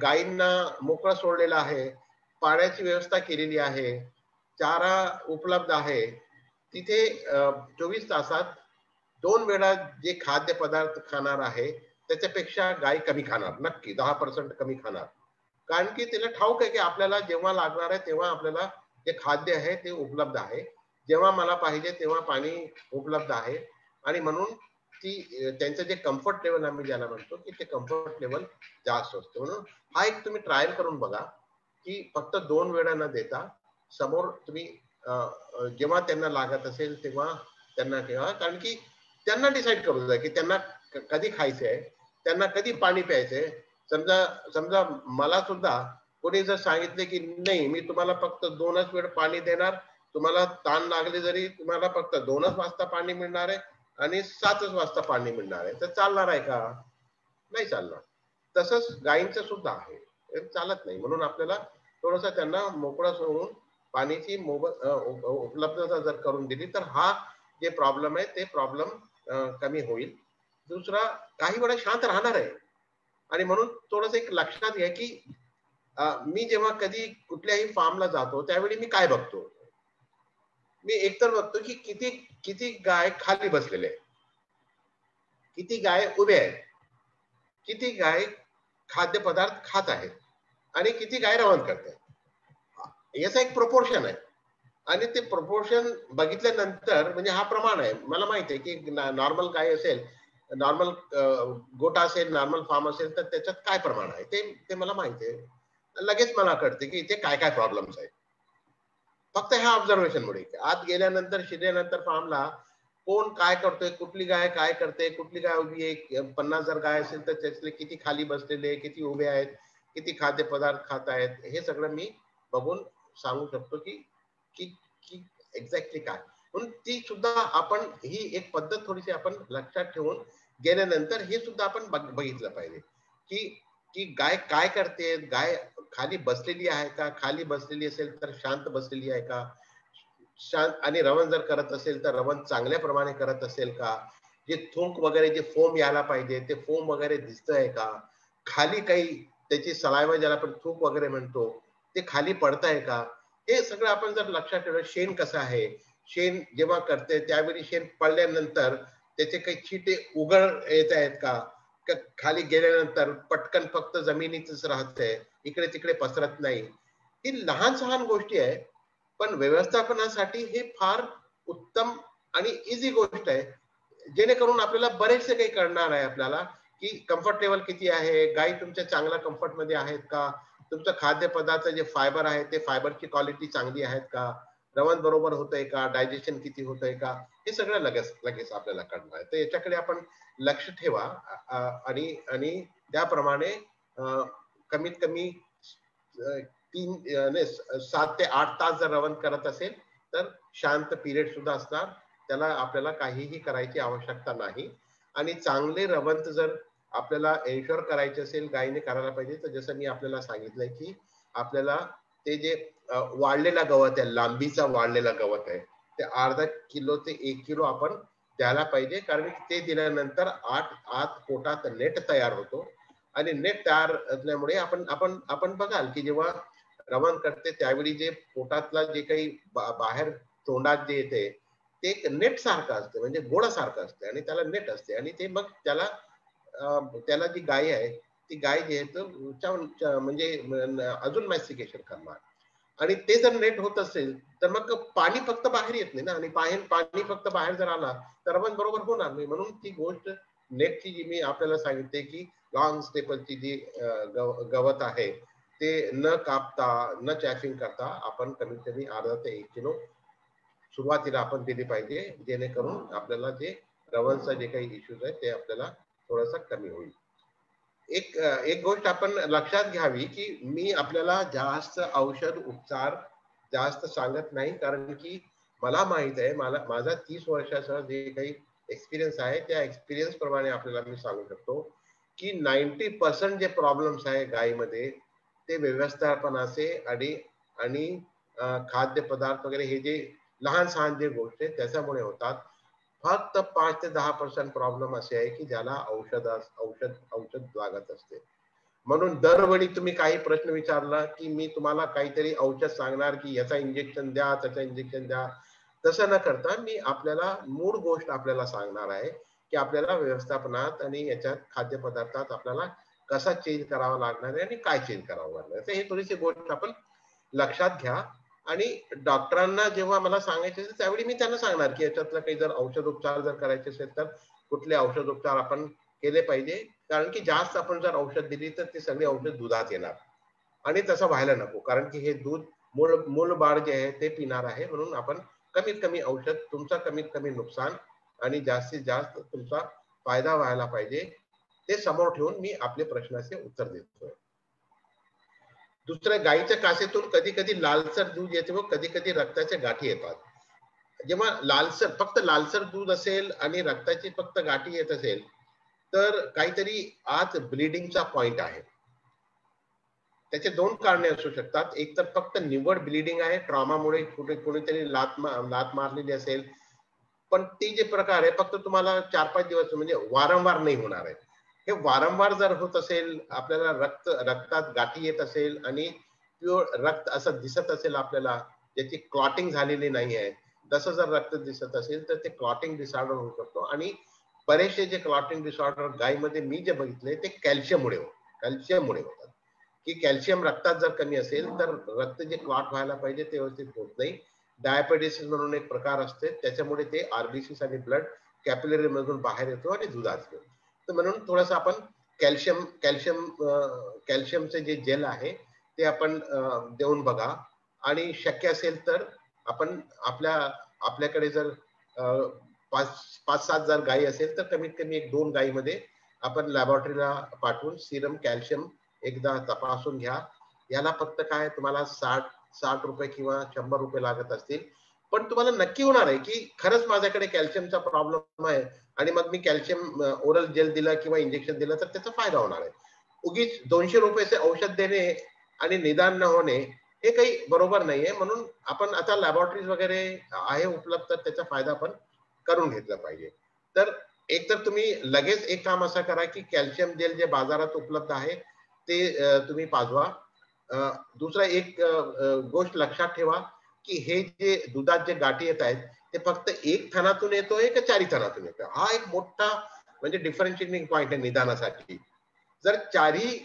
गायींना मोकळं सोडलेलं आहे, पाण्याची व्यवस्था केलेली आहे, चारा उपलब्ध आहे, तिथे 24 तासात 2 वेळा जे खाद्यपदार्थ खाणार आहे त्याच्यापेक्षा गाय कमी खाणार, नक्की 10% कमी खाणार. कारण की तिला ठाऊक आहे की आपल्याला जेव्हा लागणार आहे तेव्हा आपल्याला जे खाद्य आहे ते उपलब्ध आहे, जेव्हा मला पाहिजे तेव्हा पाणी उपलब्ध आहे आणि म्हणून ती त्यांचं जे कम्फर्ट लेवल आम्ही ज्याला म्हणतो की ते कम्फर्ट लेवल जास्त असते. म्हणून हा एक तुम्ही ट्रायल करून बघा की फक्त 2 वेळा न देता समोर तुम्ही जेव्हा त्यांना लागत असेल तेव्हा त्यांना ठेवा, कारण की त्यांना डिसाईड करू द्या की त्यांना कधी खायचंय, त्यांना कधी पाणी प्यायचंय. समजा समजा मला सुद्धा कोणी जर सांगितले की नाही मी तुम्हाला फक्त 2च वेळ पाणी देणार, तुम्हाला ताण लागले जरी तुम्हाला फक्त 2च वाजता पाणी मिळणार आहे आणि 7च वाजता पाणी मिळणार आहे, तर चालणार आहे का? नाही चालणार. तसंच गायींचं सुद्धा आहे, चालत नाही. म्हणून आपल्याला थोडस त्यांना मोकळं सोडून पाण्याची उपलब्धता जर करून दिली तर हा जे प्रॉब्लेम आहे ते प्रॉब्लेम कमी होईल. दुसरा काही वेळा शांत राहणार आहे आणि म्हणून थोडस एक लक्षात घ्या की मी जेव्हा कधी कुठल्याही फार्मला जातो त्यावेळी मी काय बघतो, मी एकतर बघतो की किती किती गाय खाली बसलेले आहे, किती गाय उभे आहेत, किती गाय खाद्यपदार्थ खात आहेत आणि किती गाय रवण करतात. याचा एक प्रोपोर्शन आहे. आणि ते प्रपोर्शन बघितल्यानंतर म्हणजे हा प्रमाण आहे. मला माहिती आहे की नॉर्मल गाय असेल, नॉर्मल गोटा असेल, नॉर्मल फार्म असेल तर त्याच्यात काय प्रमाण आहे ते ते मला माहिती आहे. लगेच मला कळते की इथे काय काय प्रॉब्लेम्स आहेत. फक्त ह्या ऑब्झर्वेशन मुळे आत गेल्यानंतर शिरल्यानंतर फार्मला कोण काय करतोय, कुठली गाय काय करते, कुठली गाय उभी आहे, 50 जर गाय असेल तर त्यातले किती खाली बसलेले, किती उभे आहेत, किती खाद्यपदार्थ खात आहेत, हे सगळं मी बघून सांगू शकतो की की की एक्झॅक्टली काय. म्हणून ती सुद्धा आपण ही एक पद्धत थोडीशी आपण लक्षात ठेवून गेल्यानंतर हे सुद्धा आपण बघितलं पाहिजे की की गाय काय करते, गाय खाली बसलेली आहे का, खाली बसलेली असेल तर शांत बसलेली आहे का, शांत आणि रवण जर करत असेल तर रवण चांगल्या प्रमाणे करत असेल का, जे थुंक वगैरे जे फोम यायला पाहिजे ते फोम वगैरे दिसतंय का, खाली काही त्याची सलायवा ज्याला आपण थूक वगैरे म्हणतो ते खाली पडत आहे का, हे सगळं आपण जर लक्षात ठेवलं. शेण कसं आहे, शेण जेव्हा करते त्यावेळी शेण पडल्यानंतर त्याचे काही छिटे उघड येत आहेत का, खाली गेल्यानंतर पटकन फक्त जमिनीतच राहतंय, इकडे तिकडे पसरत नाही. ही लहान सहान गोष्टी आहे, पण व्यवस्थापनासाठी हे फार उत्तम आणि इझी गोष्ट आहे, जेणेकरून आपल्याला बरेचसे काही कळणार आहे आपल्याला की कम्फर्ट लेवल किती आहे, गायी तुमच्या चांगल्या कम्फर्ट मध्ये आहेत का, तुमचं खाद्यपदार्थ जे फायबर आहे ते फायबरची क्वालिटी चांगली आहेत का, रवण बरोबर होतंय का, डायजेशन किती होतंय का, हे सगळं लगेच लगेच आपल्याला कळणार आहे. तर याच्याकडे आपण लक्ष ठेवा आणि आणि त्याप्रमाणे कमीत कमी 7 ते 8 तास जर रवण करत असेल तर शांत पिरियड सुद्धा असणार, त्याला आपल्याला काहीही करायची आवश्यकता नाही. आणि चांगले रवंत जर आपल्याला एन्श्योर करायचे असेल गायीने करायला पाहिजे, तर जसं मी आपल्याला सांगितलंय की आपल्याला ते जे वाढलेला गवत आहे, लांबीचा वाढलेला गवत आहे, ते अर्धा किलो ते 1 किलो आपण द्यायला पाहिजे, कारण ते दिल्यानंतर आत पोटात नेट तयार होतो आणि नेट तयार असल्यामुळे आपण आपण आपण बघाल की जेव्हा रवण करते त्यावेळी जे पोटातला जे काही बाहेर तोंडात जे येते ते एक नेट सारखं असते, म्हणजे गोळासारखं असते आणि त्याला नेट असते आणि ते मग त्याला त्याला जी गाय आहे ती गाय जी आहे तर म्हणजे अजून मॅस्टिकेशन करणार. आणि ते जर नेट होत असेल तर मग पाणी फक्त बाहेर येत नाही ना, आणि पाणी फक्त बाहेर जर आला तर रवण बरोबर होणार नाही. म्हणून ती गोष्ट नेटची जी मी आपल्याला सांगितले की लॉंग स्टेपलची जी गवत आहे ते न कापता न चॅफिंग करता आपण कमीत कमी अर्धा ते 1 किलो सुरुवातीला आपण दिली पाहिजे, जेणेकरून आपल्याला जे रवणचा जे काही इश्यूज आहे ते आपल्याला थोडासा कमी होईल. एक गोष्ट आपण लक्षात घ्यावी की मी आपल्याला जास्त औषध उपचार जास्त सांगत नाही, कारण की मला माहित आहे, मला माझा 30 वर्षाचा जे काही एक्सपिरियन्स आहे त्या एक्सपिरियन्स प्रमाणे आपल्याला मी सांगू शकतो की 90% जे प्रॉब्लेम्स आहे गायीमध्ये ते व्यवस्थापनाचे आणि आणि खाद्यपदार्थ वगैरे हे जे लहान सहान जे गोष्टी आहेत त्याच्यामुळे होतात. फक्त 5 ते 10% प्रॉब्लेम असे आहे की ज्याला औषध औषध लागत असते. म्हणून दरवेळी तुम्ही काही प्रश्न विचारला की मी तुम्हाला काहीतरी औषध सांगणार की याचा इंजेक्शन द्या, त्याचा इंजेक्शन द्या, तसं न करता मी आपल्याला मूळ गोष्ट आपल्याला सांगणार आहे की आपल्याला व्यवस्थापनात आणि याच्यात खाद्यपदार्थात आपल्याला कसा चेंज करावा लागणार आहे आणि काय चेंज करावं लागणार आहे. तर हे थोडीशी गोष्ट आपण लक्षात घ्या. आणि डॉक्टरांना जेव्हा मला सांगायचे असेल त्यावेळी मी त्यांना सांगणार की याच्यातलं काही जर औषध उपचार जर करायचे असेल तर कुठले औषध उपचार आपण केले पाहिजे, कारण की जास्त आपण जर औषध दिली तर ते सगळे औषध दुधात येणार आणि तसं व्हायला नको, कारण की हे दूध मूळ बाळ जे आहे ते पिणार आहे. म्हणून आपण कमीत कमी औषध, तुमचा कमीत कमी नुकसान आणि जास्तीत जास्त तुमचा फायदा व्हायला पाहिजे, ते समोर ठेवून मी आपले प्रश्नाचे उत्तर देतोय. दुसऱ्या गायीच्या कासेतून कधी कधी लालसर दूध येते व कधी कधी रक्ताच्या गाठी येतात. जेव्हा फक्त लालसर दूध असेल आणि रक्ताची फक्त गाठी येत असेल तर काहीतरी आत ब्लिडिंगचा पॉइंट आहे. त्याचे 2 कारणे असू शकतात. एक तर फक्त निव्वळ ब्लिडिंग आहे, ट्रॉमामुळे कोणीतरी लात मारलेली असेल, पण ते जे प्रकार आहे फक्त तुम्हाला 4-5 दिवस म्हणजे वारंवार नाही होणार आहे. हे वारंवार जर होत असेल, आपल्याला रक्तात गाठी येत असेल आणि प्युअर रक्त असं दिसत असेल आपल्याला, ज्याची क्लॉटिंग झालेली नाही आहे, तसं जर रक्त दिसत असेल तर ते क्लॉटिंग डिसऑर्डर होऊ शकतो. आणि बरेचसे जे क्लॉटिंग डिसऑर्डर गायीमध्ये मी जे बघितले ते कॅल्शियममुळे होतात. की कॅल्शियम रक्तात जर कमी असेल तर रक्त जे क्लॉट व्हायला पाहिजे ते व्यवस्थित होत नाही. डायबेटिस म्हणून एक प्रकार असते, त्याच्यामुळे ते आरबीसी आणि ब्लड कॅपिलरी मधून बाहेर येतो आणि दुधात असतो. तर म्हणून थोडंसं आपण कॅल्शियमचे जे जेल आहे ते आपण देऊन बघा. आणि शक्य असेल तर आपण आपल्याकडे जर 5-7 जर गायी असेल तर कमीत कमी 1-2 गायीमध्ये आपण लॅबोरेटरीला पाठवून सिरम कॅल्शियम एकदा तपासून घ्या. याला फक्त काय तुम्हाला 60 रुपये किंवा 100 रुपये लागत असतील, पण तुम्हाला नक्की होणार आहे की खरंच माझ्याकडे कॅल्शियमचा प्रॉब्लेम आहे आणि मग मी कॅल्शियम ओरल जेल दिलं किंवा इंजेक्शन दिलं तर त्याचा फायदा होणार आहे. उगीच 200 रुपयाचे औषध देणे आणि निदान न होणे हे काही बरोबर नाहीये. म्हणून आपण आता लॅबोरेटरीज वगैरे आहे उपलब्ध, तर त्याचा फायदा आपण करून घेतला पाहिजे. तर एक तर तुम्ही लगेच एक काम असं करा की कॅल्शियम जेल जे बाजारात उपलब्ध आहे ते तुम्ही पाजवा. दुसरा एक गोष्ट लक्षात ठेवा की हे जे दुधात जे गाठी येत आहेत ते फक्त एक थनातून येतोय का 4 थनातून येतोय, हा एक मोठा म्हणजे डिफरन्शिएटिंग पॉइंट आहे निदानासाठी. जर चारही,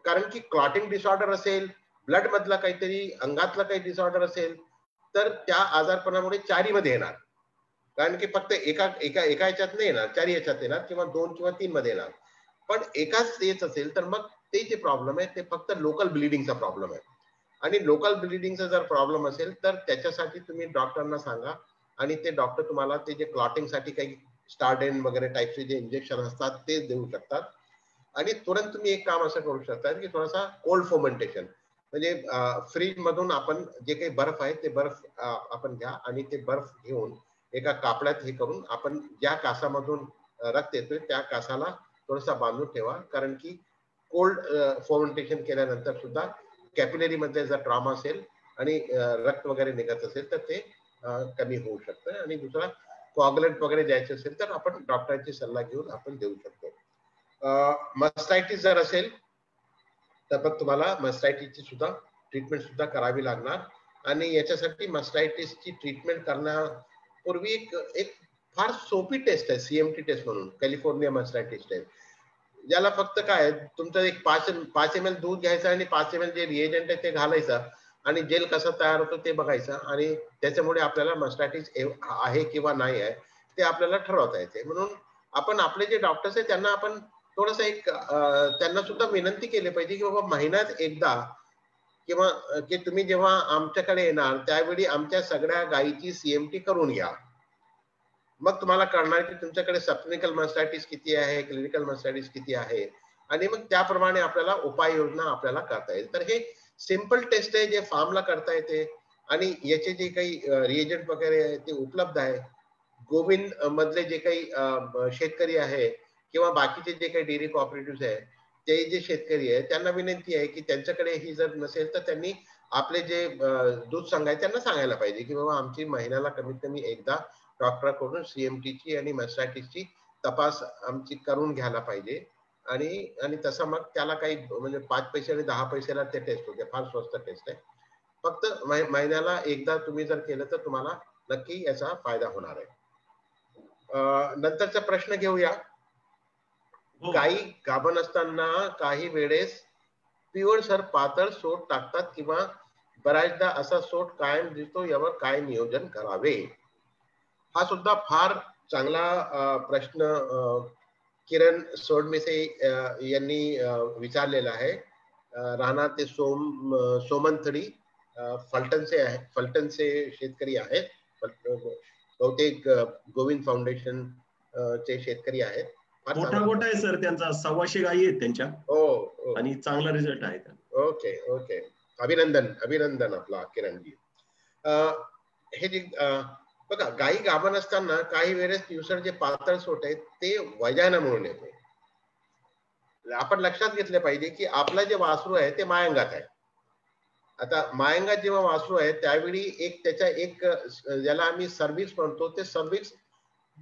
कारण की क्लॉटिंग डिसऑर्डर असेल, ब्लड मधला काहीतरी अंगातला काही डिसऑर्डर असेल तर त्या आजारपणामुळे चारी मध्ये येणार. कारण की फक्त एका एका एका याच्यात नाही येणार, चारी याच्यात येणार किंवा 2 किंवा 3 मध्ये येणार. पण एकाच येत असेल तर मग ते जे प्रॉब्लेम आहे ते फक्त लोकल ब्लिडिंगचा प्रॉब्लेम आहे. आणि लोकल ब्लिडिंगचा जर प्रॉब्लेम असेल तर त्याच्यासाठी तुम्ही डॉक्टरांना सांगा आणि ते डॉक्टर तुम्हाला ते जे क्लॉटिंगसाठी काही स्टार्डेन वगैरे टाईपचे जे इंजेक्शन असतात ते देऊ शकतात. आणि तुरंत तुम्ही एक काम असं करू शकता की थोडासा कोल्ड फर्मेंटेशन, म्हणजे फ्रीज मधून आपण जे काही बर्फ आहे ते बर्फ आपण घ्या आणि ते बर्फ घेऊन एका कापड्यात हे करून आपण ज्या कासामधून रक्त येतोय त्या कासाला थोडासा बांधून ठेवा. कारण की कोल्ड फर्मेंटेशन केल्यानंतर सुद्धा कॅपिलरी मध्ये जर ट्रॉमा असेल आणि रक्त वगैरे निघत असेल तर ते कमी होऊ शकतं. आणि दुसरा कोआगुलंट वगैरे द्यायचे असेल तर आपण डॉक्टरांची सल्ला घेऊन आपण देऊ शकतो. मस्टायटिस जर असेल तर मग तुम्हाला मस्टायटिसची सुद्धा ट्रीटमेंट सुद्धा करावी लागणार. आणि याच्यासाठी मस्टायटिसची ट्रीटमेंट करण्यापूर्वी एक फार सोपी टेस्ट आहे, सीएमटी टेस्ट म्हणून, कॅलिफोर्निया मस्टायटिस टेस्ट. याला फक्त काय, तुमचं एक 5 ml दूध घ्यायचं आणि 5 ml जे रिएजंट आहे ते घालायचं आणि जेल कसा तयार होतो ते बघायचं आणि त्याच्यामुळे आपल्याला मस्टायटिस आहे किंवा नाही आहे ते आपल्याला ठरवता येते. म्हणून आपण आपले जे डॉक्टर्स आहेत त्यांना आपण थोडस एक त्यांना सुद्धा विनंती केली पाहिजे की बाबा महिन्यात एकदा किंवा की तुम्ही जेव्हा आमच्याकडे येणार त्यावेळी आमच्या सगळ्या गायीची सीएमटी करून घ्या. मग तुम्हाला कळणार की तुमच्याकडे सबक्लिनिकल मस्टायटिस किती आहे, क्लिनिकल मस्टायटिस किती आहे आणि मग त्याप्रमाणे आपल्याला उपाययोजना आपल्याला करता येईल. तर हे सिंपल टेस्ट आहे जे फार्मला करता येते आणि याचे जे काही रिएजंट वगैरे आहे ते उपलब्ध आहे. गोविंद मधले जे काही शेतकरी आहे किंवा बाकीचे जे काही डेअरी कॉपरेटिव्ह आहे ते जे शेतकरी आहे त्यांना विनंती आहे की त्यांच्याकडे ही जर नसेल तर त्यांनी आपले जे दूध संघ आहे त्यांना सांगायला पाहिजे की बाबा आमची महिन्याला कमीत कमी एकदा डॉक्टरकडून सीएमटीची आणि मस्टायटिसची तपास आमची करून घ्यायला पाहिजे. आणि आणि तसं मग त्याला काही म्हणजे 5 पैसे आणि 10 पैशाला ते टेस्ट होते, फार स्वस्त टेस्ट आहे. फक्त महिन्याला एकदा तुम्ही जर केलं तर तुम्हाला नक्की याचा फायदा होणार आहे. नंतरचा प्रश्न घेऊया. हो. गायी गाभण असताना काही वेळेस पिवळसर पातळ सोट टाकतात किंवा बऱ्याचदा असा सोट कायम दिसतो, यावर काय नियोजन करावे? हा सुद्धा फार चांगला प्रश्न किरण सोडमिसे यांनी विचारलेला आहे. राणा ते सोमंथडी फलटणचे आहे, फलटणचे शेतकरी आहेत. बहुतेक गोविंद फाउंडेशन चे शेतकरी आहेत. मोठा गोठा आहे सर त्यांचा, 125 गायी आहेत त्यांच्या. हो. आणि चांगला रिझल्ट आहे. ओके ओके, अभिनंदन अभिनंदन आपला किरणजी. हे जे बघा, गायी गाभण असताना काही वेळेस दिवसात जे पातळ सोट आहेत ते वजन म्हणून येते. आपण लक्षात घेतले पाहिजे की आपला जे वासरू आहे ते मायंगात आहे. आता मायंगात जेव्हा वासरू आहे त्यावेळी एक त्याच्या एक ज्याला आम्ही सर्व्हिस म्हणतो ते सर्व्हिस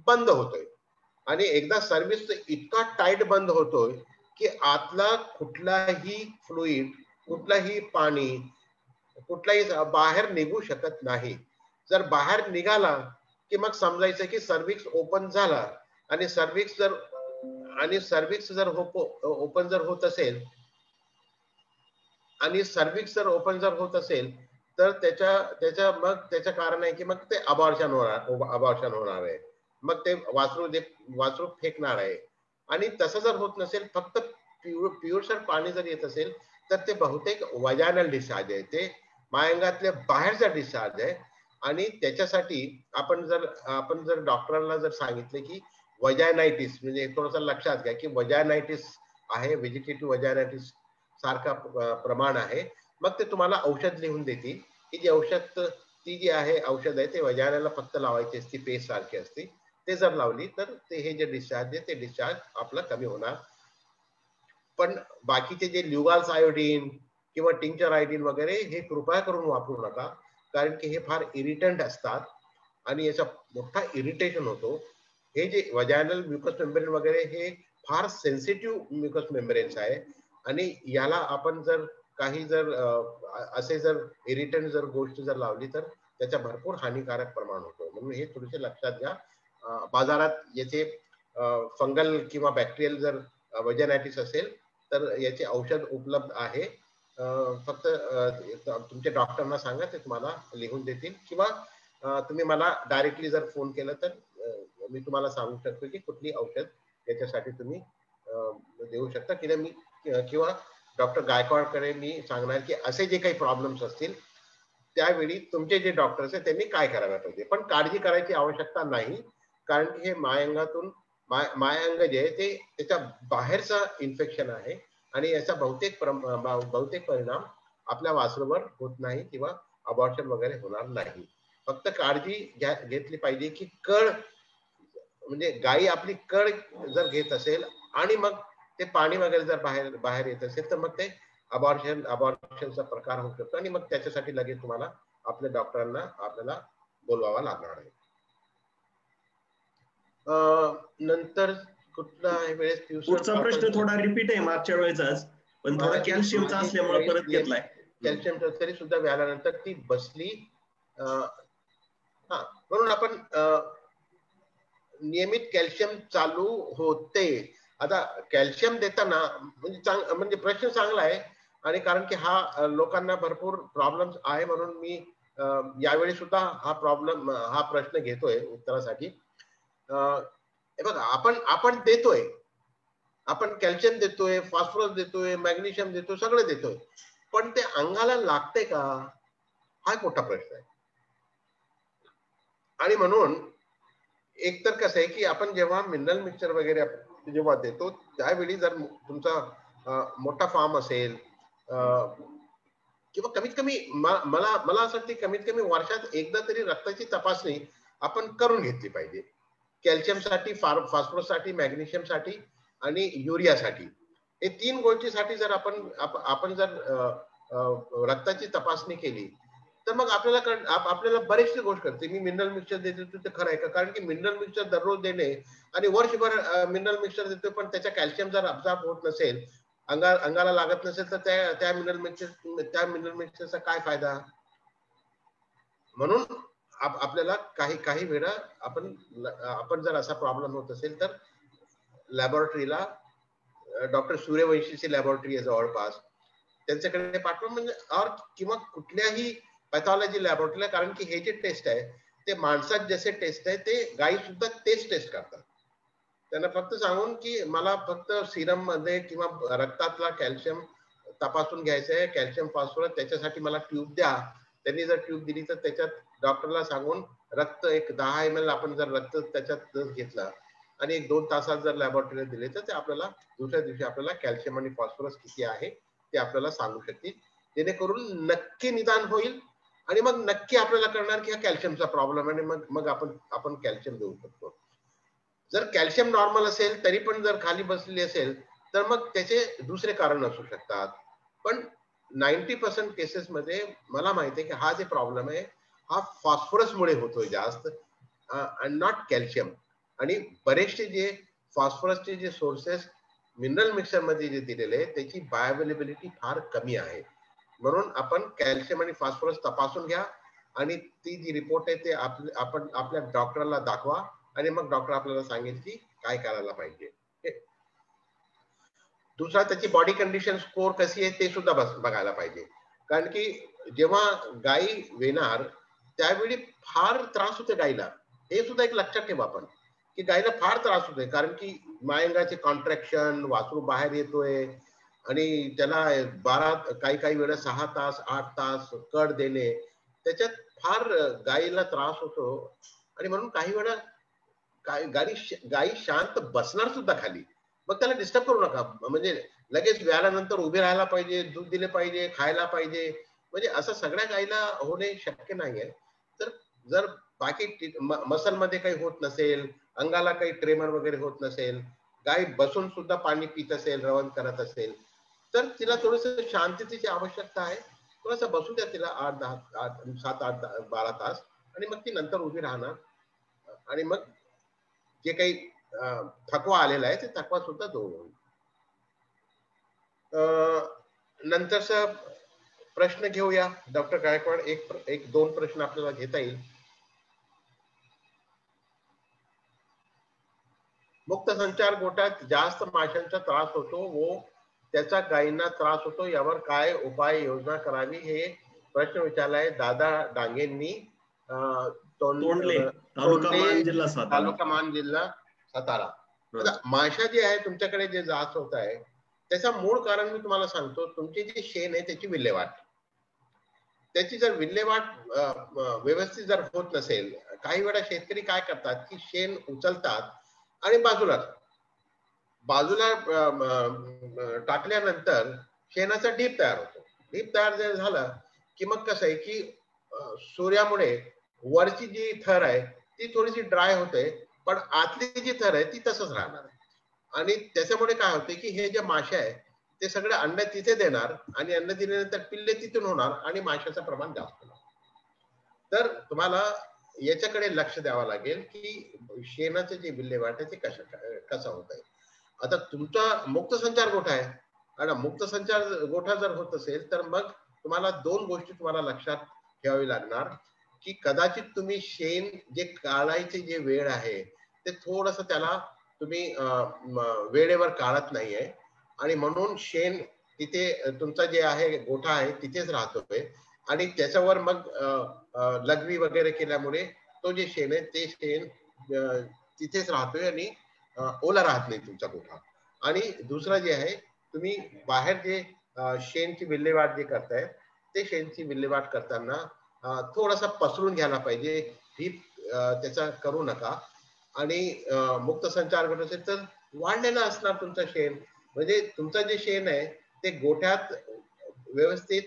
बंद होतोय आणि एकदा सर्व्हिस इतका टाईट बंद होतोय की आतला कुठलाही फ्लुइड, कुठलाही पाणी, कुठलाही बाहेर निघू शकत नाही. जर बाहेर निघाला की मग समजायचं की सर्व्हिक्स ओपन झाला. आणि सर्व्हिक्स जर ओपन जर होत असेल आणि सर्व्हिक्स जर ओपन जर होत असेल तर त्याच्या मग त्याचं कारण आहे की मग ते अबॉर्शन होणार आहे, मग ते वासरू फेकणार आहे. आणि तसं जर होत नसेल, फक्त प्युअर पाणी जर येत असेल तर ते बहुतेक वजायनल डिस्चार्ज आहे, ते मायंगातल्या बाहेरचा डिस्चार्ज आहे. आणि त्याच्यासाठी आपण जर डॉक्टरांना जर सांगितले की वजायनायटिस, म्हणजे थोडंसं लक्षात घ्या की वजायनायटिस आहे, व्हेजिटेटिव्ह वजायनायटिस सारखा प्रमाण आहे, मग ते तुम्हाला औषध लिहून देतील की जी औषध ती जी आहे औषध आहे ते वजायनाला फक्त लावायची असते, पेस्ट सारखी असते. ते जर लावली तर ते हे जे डिस्चार्ज आहे ते डिस्चार्ज आपला कमी होणार. पण बाकीचे जे ल्युगाल्स आयोडीन किंवा टिंक्चर आयोडीन वगैरे हे कृपया करून वापरू नका, कारण की हे फार इरिटंट असतात आणि याचा मोठा इरिटेशन होतो. हे जे वजायनल म्युकस मेम्ब्रेन वगैरे हे फार सेन्सिटिव्ह म्युकस मेम्ब्रेन्स आहे आणि याला आपण जर असे जर इरिटंट जर गोष्ट जर लावली तर त्याचा भरपूर हानिकारक प्रमाण होतो. म्हणून हे थोडेसे लक्षात घ्या. बाजारात याचे फंगल किंवा बॅक्टेरियल जर वजायनायटिस असेल तर याचे औषध उपलब्ध आहे. फक्त तुमच्या डॉक्टरना सांगा, ते तुम्हाला लिहून देतील, किंवा तुम्ही मला डायरेक्टली जर फोन केला तर मी तुम्हाला सांगू शकतो की कुठली औषध याच्यासाठी तुम्ही देऊ शकता. किंवा डॉक्टर गायकवाडकडे मी सांगणार की असे जे काही प्रॉब्लेम्स असतील त्यावेळी तुमचे जे डॉक्टर्स आहेत त्यांनी काय करायला पाहिजे. पण काळजी करायची आवश्यकता नाही, कारण की हे मायअंगातून मायअंग जे आहे ते त्याच्या बाहेरचा इन्फेक्शन आहे आणि याचा बहुतेक परिणाम आपल्या वासरूवर होत नाही किंवा अबॉर्शन वगैरे होणार नाही. फक्त काळजी घेतली पाहिजे की कळ, म्हणजे गाई आपली कळ जर घेत असेल आणि मग ते पाणी वगैरे जर बाहेर येत असेल तर मग ते अबॉर्शनचा प्रकार होऊ शकतो आणि मग त्याच्यासाठी लगेच तुम्हाला आपल्या डॉक्टरांना आपल्याला बोलवावा लागणार आहे. नंतर कुठला वेळेस पुढचा प्रश्न थोडा रिपीट आहे मागच्या वेळेचाच, पण थोडा कॅल्शियमचा असल्यामुळे परत घेतलाय. कॅल्शियम तरी सुद्धा व्यायानंतर ती बसली. म्हणून आपण नियमित कॅल्शियम चालू होते. आता कॅल्शियम देताना म्हणजे प्रश्न चांगला आहे, आणि कारण की हा लोकांना भरपूर प्रॉब्लेम्स आहे, म्हणून मी यावेळी सुद्धा हा प्रश्न घेतोय उत्तरासाठी. बघा, आपण देतोय, आपण कॅल्शियम देतोय, फॉस्फरस देतोय, मॅग्नेशियम देतोय, सगळं देतोय, पण ते अंगाला लागते का, हा एक मोठा प्रश्न आहे. आणि म्हणून एक तर कसं आहे की आपण जेव्हा मिनरल मिक्सचर वगैरे जेव्हा देतो त्यावेळी जर तुमचा मोठा फार्म असेल किंवा कमीत कमी मला असं वाटतं कमीत कमी वर्षात एकदा तरी रक्ताची तपासणी आपण करून घेतली पाहिजे. कॅल्शियमसाठी, फॉस्फरससाठी, मॅग्नेशियमसाठी आणि युरियासाठी, हे 3 गोष्टीसाठी जर आपण जर रक्ताची तपासणी केली तर मग आपल्याला बरेचसे गोष्ट करते. मी मिनरल मिक्सचर देतो ते खरं आहे का, कारण की मिनरल मिक्सचर दररोज देणे आणि वर्षभर मिनरल मिक्सचर देतो पण त्याचा कॅल्शियम जर अब्सॉर्ब होत नसेल, अंगाला लागत नसेल, तर त्या मिनरल मिक्सचरचा काय फायदा. म्हणून आपल्याला काही वेळा आपण जर असा प्रॉब्लेम होत असेल तर लॅबोरेटरीला, डॉक्टर सूर्यवंशीची लॅबोरेटरी आहे जवळपास, त्यांच्याकडे पाठवून, म्हणजे किंवा कुठल्याही पॅथॉलॉजी लॅबोरेटरीला, कारण की हे जे टेस्ट आहे ते माणसात जसे टेस्ट आहे ते गायी सुद्धा तेच टेस्ट करतात. त्यांना फक्त सांगून की मला फक्त सिरम मध्ये किंवा रक्तातला कॅल्शियम तपासून घ्यायचं आहे, कॅल्शियम फॉस्फरस, त्याच्यासाठी मला ट्यूब द्या. त्यांनी जर ट्यूब दिली तर त्याच्यात डॉक्टरला सांगून रक्त एक 10 ml आपण जर रक्त त्याच्यात घेतलं आणि 1-2 तासात जर लॅबोरेटरीला दिले तर ते आपल्याला दुसऱ्या दिवशी आपल्याला कॅल्शियम आणि फॉस्फरस किती आहे ते आपल्याला सांगू शकतील, जेणेकरून नक्की निदान होईल आणि मग नक्की आपल्याला कळणार की हा कॅल्शियमचा प्रॉब्लेम आहे आणि मग आपण कॅल्शियम देऊ शकतो. जर कॅल्शियम नॉर्मल असेल तरी पण जर खाली बसलेली असेल तर मग त्याचे दुसरे कारण असू शकतात. पण 90% केसेस मध्ये मला माहिती आहे की हा जे प्रॉब्लेम आहे हा फॉस्फरस मुळे होतोय जास्त, अँड नॉट कॅल्शियम. आणि बरेचसे जे फॉस्फरसचे जे सोर्सेस मिनरल मिक्सचर मध्ये जे दिलेले आहे त्याची बायोअवेलेबिलिटी फार कमी आहे. म्हणून आपण कॅल्शियम आणि फॉस्फरस तपासून घ्या आणि ती जी रिपोर्ट आहे ते आपण आपल्या डॉक्टरला दाखवा आणि मग डॉक्टर आपल्याला सांगेल की काय करायला पाहिजे. दुसरा, त्याची बॉडी कंडिशन स्कोर कशी आहे ते सुद्धा बघायला पाहिजे, कारण की जेव्हा गाई वेणार त्यावेळी फार त्रास होते गाईला. हे सुद्धा एक लक्षात ठेवा आपण, की गाईला फार त्रास होतोय, कारण की मायंगाचे कॉन्ट्रॅक्शन, वासरू बाहेर येतोय आणि त्याला 12 काही काही वेळा 6 तास 8 तास कड देणे, त्याच्यात फार गाईला त्रास होतो. आणि म्हणून काही वेळा गाई शांत बसणार सुद्धा खाली, मग त्याला डिस्टर्ब करू नका. म्हणजे लगेच व्यायानंतर उभे राहायला पाहिजे, दूध दिले पाहिजे, खायला पाहिजे, म्हणजे असं सगळ्या गाईला होणे शक्य नाहीये. तर जर बाकी मसल मध्ये काही होत नसेल, अंगाला काही ट्रेमर वगैरे होत नसेल, गाय बसून सुद्धा पाणी पित असेल, रवण करत असेल, तर तिला थोडस शांततेची आवश्यकता आहे. थोडंसं बसू द्या तिला 8-10 7-8-12 तास, आणि मग ती नंतर उभी राहणार. आणि मग जे काही थकवा आलेला आहे ते थकवा सुद्धा दूर होईल. नंतरचा प्रश्न घेऊया डॉक्टर गायकवाड. एक दोन प्रश्न आपल्याला घेता येईल. मुक्त संचार गोठ्यात जास्त माशांचा त्रास होतो व त्याचा गायींना त्रास होतो, यावर काय उपाय योजना करावी, हे प्रश्न विचारलाय दादा डांगेंनी, तोंडले, तालुका मान जिल्हा सातारा. आता माशा जे आहे तुमच्याकडे जे जास्त होत आहे त्याचा मूळ कारण मी तुम्हाला सांगतो. तुमची जी शेण आहे त्याची विल्हेवाट, त्याची जर विल्हेवाट व्यवस्थित जर होत नसेल, काही वेळा शेतकरी काय करतात की शेण उचलतात आणि बाजूला टाकल्यानंतर शेणाचा ढीप तयार होतो. ढीप तयार जर झालं की मग कसं आहे की सूर्यामुळे वरची जी थर आहे ती थोडीशी ड्राय होते, पण आतली जी थर आहे ती तसंच राहणार. आणि त्याच्यामुळे काय होते की हे जे मासे आहे ते सगळे अंड तिथे देणार, आणि अंड दिल्यानंतर पिल्ले तिथून होणार आणि माशाचं प्रमाण जास्त होणार. तर तुम्हाला याच्याकडे लक्ष द्यावं लागेल की शेणाचे जे विल्हेवाट आहे ते कसं होत आहे. आता तुमचा मुक्त संचार गोठा आहे, आणि मुक्त संचार गोठा जर होत असेल तर मग तुम्हाला दोन गोष्टी तुम्हाला लक्षात ठेवावी लागणार, की कदाचित तुम्ही शेण जे काढायचे जे वेळ आहे ते थोडस त्याला तुम्ही वेळेवर काढत नाहीये, आणि म्हणून शेण तिथे तुमचा जे आहे गोठा आहे तिथेच राहतोय, आणि त्याच्यावर मग लघवी वगैरे केल्यामुळे तो जे शेण आहे ते शेण तिथेच राहतोय आणि ओला राहत नाही तुमचा गोठा. आणि दुसरं जे आहे, तुम्ही बाहेर जे शेणची विल्हेवाट जे करताय ते शेणची विल्हेवाट करताना थोडासा पसरून घ्यायला पाहिजे, ही त्याचा करू नका. आणि मुक्त संचार करत असेल तर वाढलेलं असणार तुमचं शेण, म्हणजे तुमचं जे शेण आहे ते गोठ्यात व्यवस्थित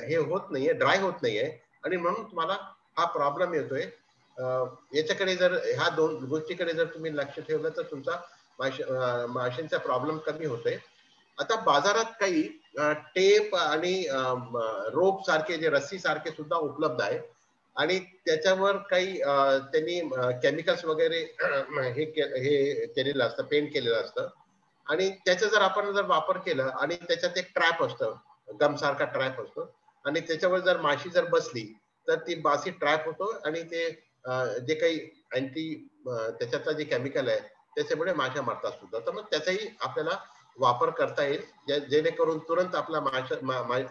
हे होत नाहीये, ड्राय होत नाहीये, आणि म्हणून तुम्हाला हा प्रॉब्लेम येतोय. याच्याकडे जर ह्या दोन गोष्टीकडे जर तुम्ही लक्ष ठेवलं तर तुमचा माशांचा प्रॉब्लेम कमी होतोय. आता बाजारात काही टेप आणि रोप सारखे जे रस्सी सारखे सुद्धा उपलब्ध आहे, आणि त्याच्यावर काही त्यांनी केमिकल्स वगैरे हे केलेलं असतं, पेंट केलेलं असतं, आणि त्याचा जर आपण जर वापर केला आणि त्याच्यात एक ट्रॅप असतं, गम सारखा ट्रॅप असतो, आणि त्याच्यावर जर माशी जर बसली तर ती माशी ट्रॅप होतो, आणि ते जे काही अँटी त्याच्यातलं जे केमिकल आहे त्याच्यामुळे माशा मरतात सुद्धा. तर मग त्याचाही आपल्याला वापर करता येईल, जेणेकरून तुरंत आपला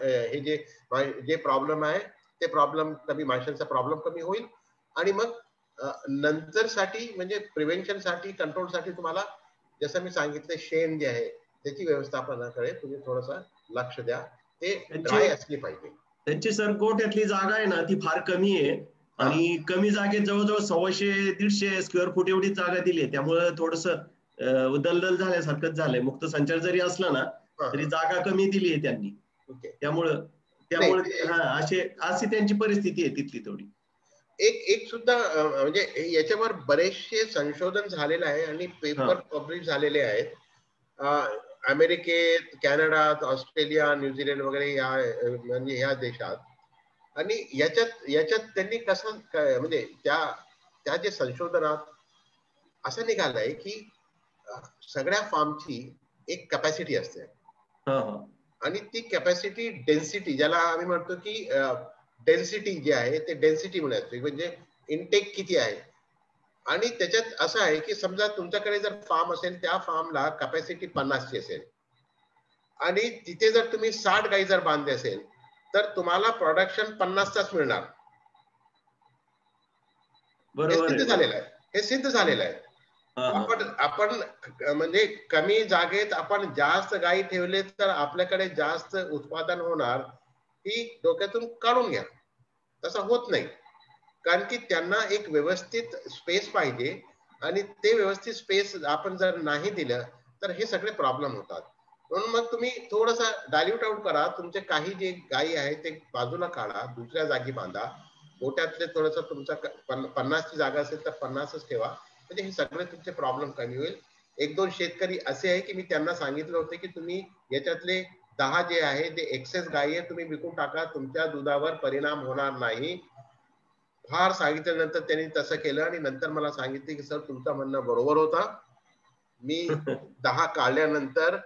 हे जे प्रॉब्लेम आहे ते प्रॉब्लेम कमी, माशांचा प्रॉब्लेम कमी होईल. आणि मग नंतर साठी म्हणजे प्रिव्हेन्शन साठी, कंट्रोल साठी तुम्हाला जसं मी सांगितलं शेण जे आहे त्याची व्यवस्थापनाकडे तुम्ही थोडंसं लक्ष द्या, ते ड्राय असली पाहिजे. त्यांची सर गोठ्यातली जागा आहे ना ती फार कमी आहे, आणि कमी जागेत जवळजवळ 100-150 स्क्वेअर फूट एवढी जागा दिली आहे, त्यामुळे थोडस दलदल झाल्यासारखंच झालंय. मुक्त संचार जरी असला ना तरी जागा कमी दिली आहे त्यांनी, त्यामुळं अशी त्यांची परिस्थिती आहे तिथली थोडी. एक सुद्धा म्हणजे याच्यावर बरेचसे संशोधन झालेलं आहे आणि पेपर पब्लिश झालेले आहेत. अमेरिकेत, कॅनडात, ऑस्ट्रेलिया, न्यूझीलंड वगैरे म्हणजे ह्या देशात. आणि याच्यात त्यांनी कसं म्हणजे त्या जे संशोधनात असं निघालंय की सगळ्या फार्मची एक कॅपॅसिटी असते, आणि ती कॅपॅसिटी डेन्सिटी, ज्याला आम्ही म्हणतो की डेन्सिटी जे आहे ते डेन्सिटी म्हणजे इनटेक किती आहे. आणि त्याच्यात असं आहे की समजा तुमच्याकडे जर फार्म असेल, त्या फार्मला कॅपॅसिटी 50ची असेल, आणि तिथे जर तुम्ही 60 गाई जर बांधले असेल तर तुम्हाला प्रोडक्शन 50च मिळणार. हे सिद्ध झालेलं आहे, हे सिद्ध झालेलं आहे. आपण म्हणजे कमी जागेत आपण जास्त गायी ठेवले तर आपल्याकडे जास्त उत्पादन होणार, ही डोक्यातून काढून घ्या. तसं होत नाही, कारण की त्यांना एक व्यवस्थित स्पेस पाहिजे आणि ते व्यवस्थित स्पेस आपण जर नाही दिलं तर हे सगळे प्रॉब्लेम होतात. म्हणून मग तुम्ही थोडंसं डायल्यूट आउट करा. तुमचे काही जे गायी आहेत ते बाजूला काढा, दुसऱ्या जागी बांधा. गोठ्यातले थोडंसं तुमचा 50ची जागा असेल तर 50च ठेवा, म्हणजे हे सगळे तुमचे प्रॉब्लेम कमी होईल. एक दोन शेतकरी असे आहे की मी त्यांना सांगितलं होतं की तुम्ही याच्यातले 10 जे आहे ते एक्सेस गायी आहे तुम्ही विकून टाका, तुमच्या दुधावर परिणाम होणार नाही. फार सांगितल्यानंतर त्यांनी तसं केलं आणि नंतर मला सांगितले की सर तुमचं म्हणणं बरोबर होता. मी 10 काढल्यानंतर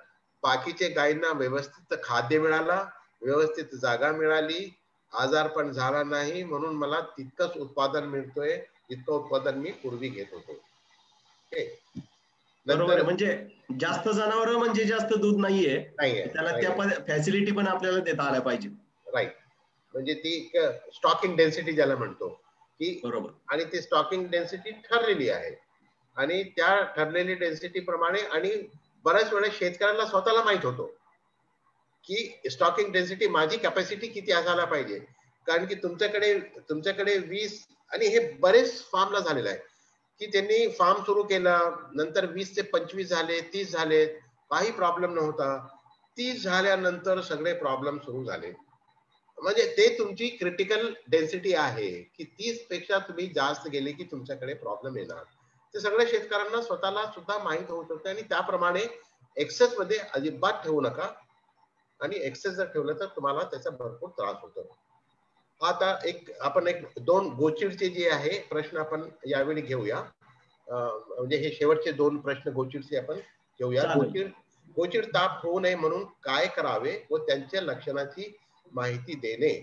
बाकीचे गायींना व्यवस्थित खाद्य मिळाला, व्यवस्थित जागा मिळाली, आजार पण झाला नाही, म्हणून मला तितकंच उत्पादन मिळतोय जितकं उत्पादन मी पूर्वी घेत होतो. बरोबर, म्हणजे जास्त जनावर म्हणजे जास्त दूध नाहीये, त्याला त्या फॅसिलिटी पण आपल्याला देता आल्या पाहिजे. राईट, म्हणजे ती स्टॉकिंग डेन्सिटी ज्याला म्हणतो की, बरोबर, आणि ती स्टॉकिंग डेन्सिटी ठरलेली आहे आणि त्या ठरलेली डेन्सिटी प्रमाणे, आणि बऱ्याच वेळा शेतकऱ्याला स्वतःला माहित होतो की स्टॉकिंग डेन्सिटी माझी कॅपॅसिटी किती असायला पाहिजे. कारण की तुमच्याकडे 20, आणि हे बरेच फार्मला झालेलं आहे की त्यांनी फार्म सुरू केला, नंतर 20 ते 25 झाले, 30 झाले, काही प्रॉब्लेम नव्हता. 30 झाल्यानंतर सगळे प्रॉब्लेम सुरू झाले. म्हणजे ते तुमची क्रिटिकल डेन्सिटी आहे की 30 पेक्षा तुम्ही जास्त गेले की तुमच्याकडे प्रॉब्लेम येणार. ते सगळ्या शेतकऱ्यांना स्वतःला सुद्धा माहित होत होते आणि त्याप्रमाणे एक्सेस मध्ये अजिबात ठेवू नका, आणि एक्सेस जर ठेवलं तर तुम्हाला त्याचा भरपूर त्रास होतो. आता आपण दोन गोचिडचे जे आहे प्रश्न आपण यावेळी घेऊया. म्हणजे हे शेवटचे 2 प्रश्न गोचिडचे आपण घेऊया. गोचिड ताप होऊ नये म्हणून काय करावे व त्यांच्या लक्षणाची माहिती देणे.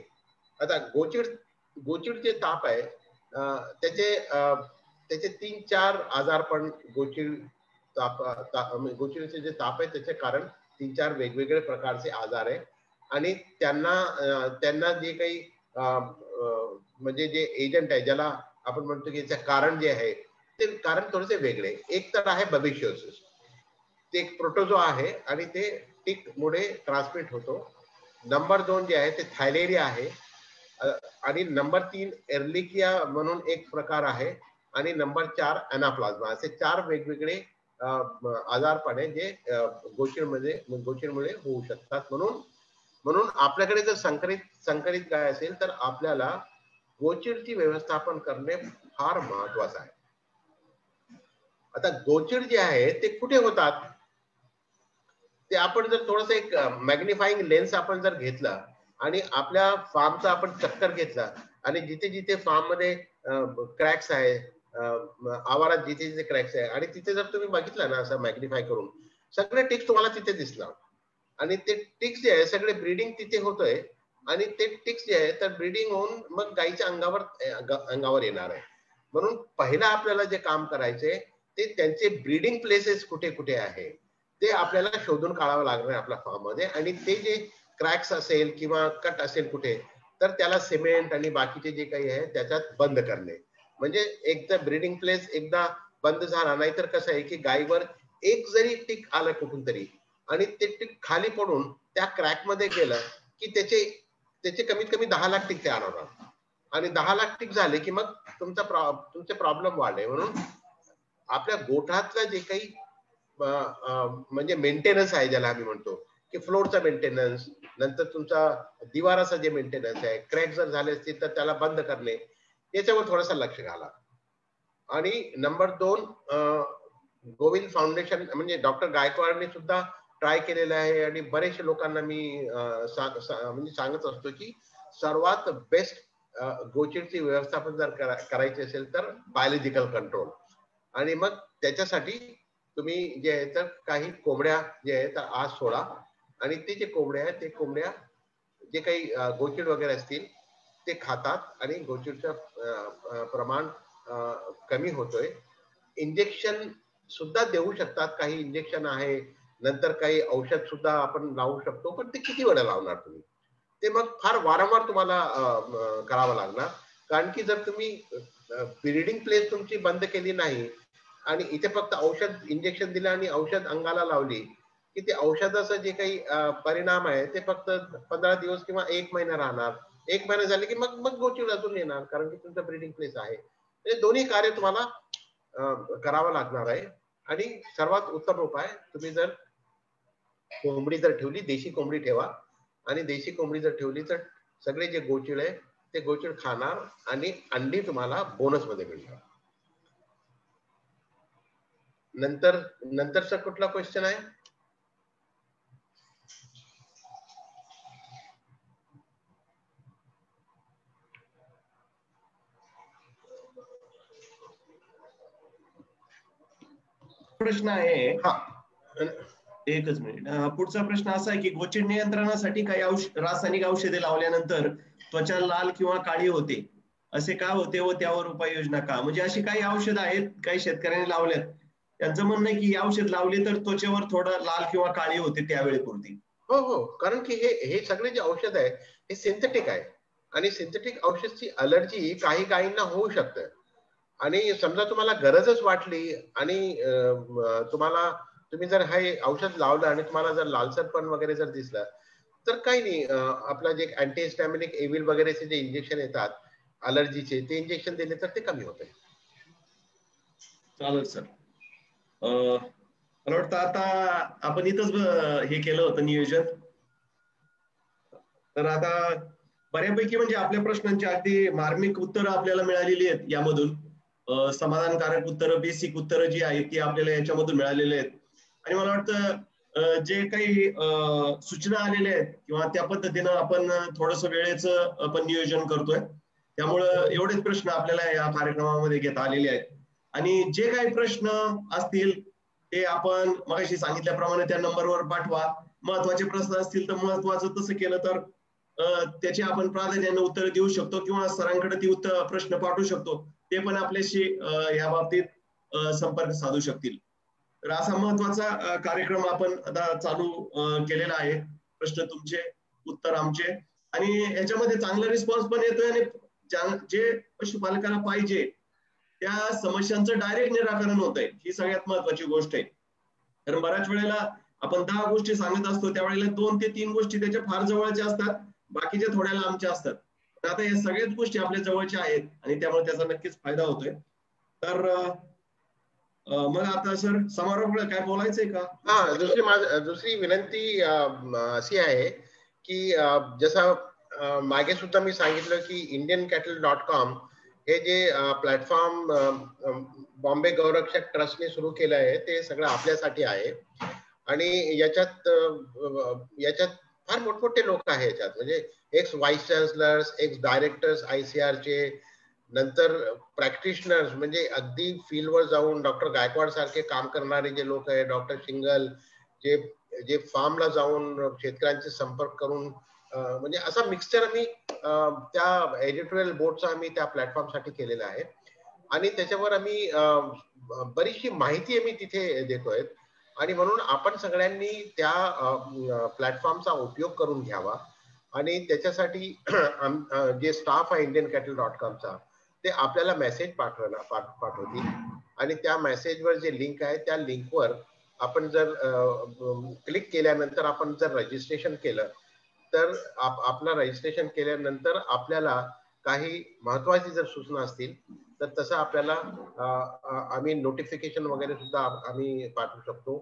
आता गोचिड जे ताप आहे त्याचे 3-4 आजारपण गोचिडचे जे ताप आहे त्याचे कारण 3-4 वेगवेगळे प्रकारचे आजार आहे, आणि त्यांना जे काही म्हणजे जे एजंट आहे ज्याला आपण म्हणतो की याचं कारण जे आहे ते कारण थोडेसे वेगळे. एक तर आहे बबिशियोसिस, ते एक प्रोटोझो आहे आणि ते टिक मुळे ट्रान्समिट होतो. नंबर 2 जे आहे ते थायलेरिया आहे, आणि नंबर 3 एर्लिकिया म्हणून एक प्रकार आहे, आणि नंबर 4 अनाप्लाझ्मा. असे 4 वेगवेगळे आजारपण आहे जे गोचिडमुळे होऊ शकतात. म्हणून आपल्याकडे जर संकरित गाय असेल तर आपल्याला गोचिडची व्यवस्थापन करणे फार महत्वाचं आहे. आता गोचिड जे आहे ते कुठे होतात ते आपण जर थोडस एक मॅग्निफाईंग लेन्स आपण जर घेतला आणि आपल्या फार्मचा आपण चक्कर घेतला, आणि जिथे जिथे फार्म मध्ये क्रॅक्स आहे, आवारात जिथे जिथे क्रॅक्स आहे, आणि तिथे जर तुम्ही बघितलं ना असं मॅग्निफाय करून, सगळे टिक्स तुम्हाला तिथे दिसणार. आणि ते टिक्स जे आहे सगळे ब्रीडिंग तिथे होतोय, आणि ते टिक्स जे आहे तर ब्रीडिंग होऊन मग गायीच्या अंगावर येणार आहे. म्हणून पहिला आपल्याला जे काम करायचे ते त्यांचे ब्रीडिंग प्लेसेस कुठे कुठे आहे ते आपल्याला शोधून काढावं लागणार आपल्या फार्म मध्ये, आणि ते जे क्रॅक्स असेल किंवा कट असेल कुठे तर त्याला सिमेंट आणि बाकीचे जे काही आहे त्याच्यात बंद करणे. म्हणजे एकदा ब्रीडिंग प्लेस एकदा बंद झाला, नाही तर कसं आहे की गायीवर एक जरी टिक आलं कुठून तरी आणि ते टिक खाली पडून त्या क्रॅक मध्ये गेलं की त्याचे कमीत कमी 10 लाख टिक तयार होणार, आणि 10 लाख टिक झाले की मग तुमचे प्रॉब्लेम वाढले. म्हणून आपल्या गोठातलं जे काही म्हणजे मेंटेनन्स आहे ज्याला आम्ही म्हणतो की फ्लोरचा मेंटेनन्स, नंतर तुमचा दिवाराचा जे मेंटेनन्स आहे, क्रॅक जर झाले असतील तर त्याला बंद करणे, याच्यावर थोडंसं लक्ष घाला. आणि नंबर 2, गोविंद फाउंडेशन म्हणजे डॉक्टर गायकवाडने सुद्धा ट्राय केलेलं आहे, आणि बरेचशा लोकांना मी म्हणजे सांगत असतो की सर्वात बेस्ट गोचिडची व्यवस्थापन जर करायची असेल तर बायोलॉजिकल कंट्रोल. आणि मग त्याच्यासाठी तुम्ही जे आहे तर काही कोंबड्या जे आहे तर आज सोडा, आणि ते जे कोंबड्या आहेत ते कोंबड्या जे काही गोचिड वगैरे असतील ते खातात आणि गोचिडचं प्रमाण कमी होतोय. इंजेक्शन सुद्धा देऊ शकतात, काही इंजेक्शन आहे, नंतर काही औषध सुद्धा आपण लावू शकतो, पण ते किती वेळा लावणार तुम्ही? ते मग फार वारंवार तुम्हाला करावं लागणार. कारण की जर तुम्ही ब्रीडिंग प्लेस तुमची बंद केली नाही आणि इथे फक्त औषध इंजेक्शन दिलं आणि औषध अंगाला लावली की ते औषधाचं जे काही परिणाम आहे ते फक्त 15 दिवस किंवा 1 महिना राहणार. 1 महिना झाले की मग मग गोचिड अजून येणार, कारण की तुमचं ब्रीडिंग प्लेस आहे. हे दोन्ही कार्य तुम्हाला करावं लागणार आहे. आणि सर्वात उत्तम उपाय, तुम्ही जर कोंबडी जर ठेवली, देशी कोंबडी ठेवा. आणि देशी कोंबडी जर ठेवली तर सगळे जे गोचिड आहे ते गोचिड खाणार आणि अंडी तुम्हाला बोनस मध्ये मिळणार. नंतरचा कुठला क्वेश्चन आहे? प्रश्न आहे, हा, एकच मिनिट. पुढचा प्रश्न असा आहे की गोचिड नियंत्रणासाठी काही रासायनिक औषधे लावल्यानंतर त्वचा लाल किंवा काळी होते, असे का होते व त्यावर उपाययोजना का? म्हणजे अशी काही औषध आहेत काही शेतकऱ्यांनी लावल्यात, त्यांचं म्हणणं आहे की औषध लावले तर त्वचेवर थोडं लाल किंवा काळी होते त्यावेळेपुरती. हो हो, कारण की हे सगळे जे औषध आहे हे सिंथेटिक आहे आणि सिंथेटिक औषधची अलर्जी काही काहींना होऊ शकते. आणि समजा तुम्हाला गरजच वाटली आणि तुम्ही जर हे औषध लावलं आणि तुम्हाला जर लालसरपण वगैरे जर दिसलं तर काही नाही, आपला जे अँटी हिस्टॅमिनिक एव्हिल वगैरेचे जे इंजेक्शन येतात अलर्जीचे, ते इंजेक्शन दिले तर ते कमी होते. चालेल सर. मला वाटतं आता आपण इथंच हे केलं होतं नियोजन. तर आता बऱ्यापैकी म्हणजे आपल्या प्रश्नांची अगदी मार्मिक उत्तरं आपल्याला मिळालेली आहेत यामधून. समाधानकारक उत्तरं, बेसिक उत्तरं जी आहेत ती आपल्याला याच्यामधून मिळालेली आहेत. आणि मला वाटतं जे काही सूचना आलेल्या आहेत किंवा त्या पद्धतीनं आपण थोडंसं वेळेचं आपण नियोजन करतोय, त्यामुळं एवढेच प्रश्न आपल्याला या कार्यक्रमामध्ये घेता आलेले आहेत. आणि जे काही प्रश्न असतील ते आपण मगाशी सांगितल्याप्रमाणे त्या नंबरवर पाठवा. महत्वाचे प्रश्न असतील तर महत्वाचं तसं केलं तर त्याची आपण प्राधान्याने उत्तर देऊ शकतो किंवा सरांकडे ती प्रश्न पाठवू शकतो, ते पण आपल्याशी या बाबतीत संपर्क साधू शकतील. तर असा महत्वाचा कार्यक्रम आपण आता चालू केलेला आहे. प्रश्न तुमचे, उत्तर आमचे, आणि याच्यामध्ये चांगला रिस्पॉन्स पण येतोय आणि जे पशुपालकाला पाहिजे त्या समस्यांचं डायरेक्ट निराकरण होत आहे, ही सगळ्यात महत्वाची गोष्ट आहे. कारण बऱ्याच वेळेला आपण 10 गोष्टी सांगत असतो, त्यावेळेला 2 ते 3 गोष्टी त्याच्या फार जवळच्या असतात, बाकीच्या थोड्या लांबच्या असतात. तर आता या सगळ्याच गोष्टी आपल्या जवळच्या आहेत आणि त्यामुळे त्याचा नक्कीच फायदा होतोय. तर मग आता सर समारोप काय बोलायचंय का? हा, दुसरी विनंती अशी आहे की जसं मागे सुद्धा मी सांगितलं की indiancattle.com हे जे प्लॅटफॉर्म बॉम्बे गौरक्षक ट्रस्टने सुरू केलं आहे ते सगळं आपल्यासाठी आहे. आणि याच्यात फार मोठमोठे लोक आहेत याच्यात, म्हणजे ex vice chancellors, ex directors ICAR चे, नंतर प्रॅक्टिशनर्स म्हणजे अगदी फील्डवर जाऊन डॉक्टर गायकवाड सारखे काम करणारे जे लोक आहेत, डॉक्टर शिंगल जे जे फार्मला जाऊन शेतकऱ्यांचे संपर्क करून, म्हणजे असा मिक्सचर आम्ही त्या एडिटोरियल बोर्डचा आम्ही त्या प्लॅटफॉर्मसाठी केलेला आहे. आणि त्याच्यावर आम्ही बरीचशी माहिती आम्ही तिथे देतोय. आणि म्हणून आपण सगळ्यांनी त्या प्लॅटफॉर्मचा उपयोग करून घ्यावा. आणि त्याच्यासाठी जे स्टाफ आहे indiancattle.comचा ते आपल्याला मेसेज पाठवतील आणि त्या मेसेजवर जे लिंक आहे त्या लिंकवर आपण जर क्लिक केल्यानंतर आपण जर रजिस्ट्रेशन केलं तर आपलं रजिस्ट्रेशन केल्यानंतर आपल्याला काही महत्वाची जर सूचना असतील तर तसं आपल्याला आम्ही नोटिफिकेशन वगैरे सुद्धा आम्ही पाठवू शकतो.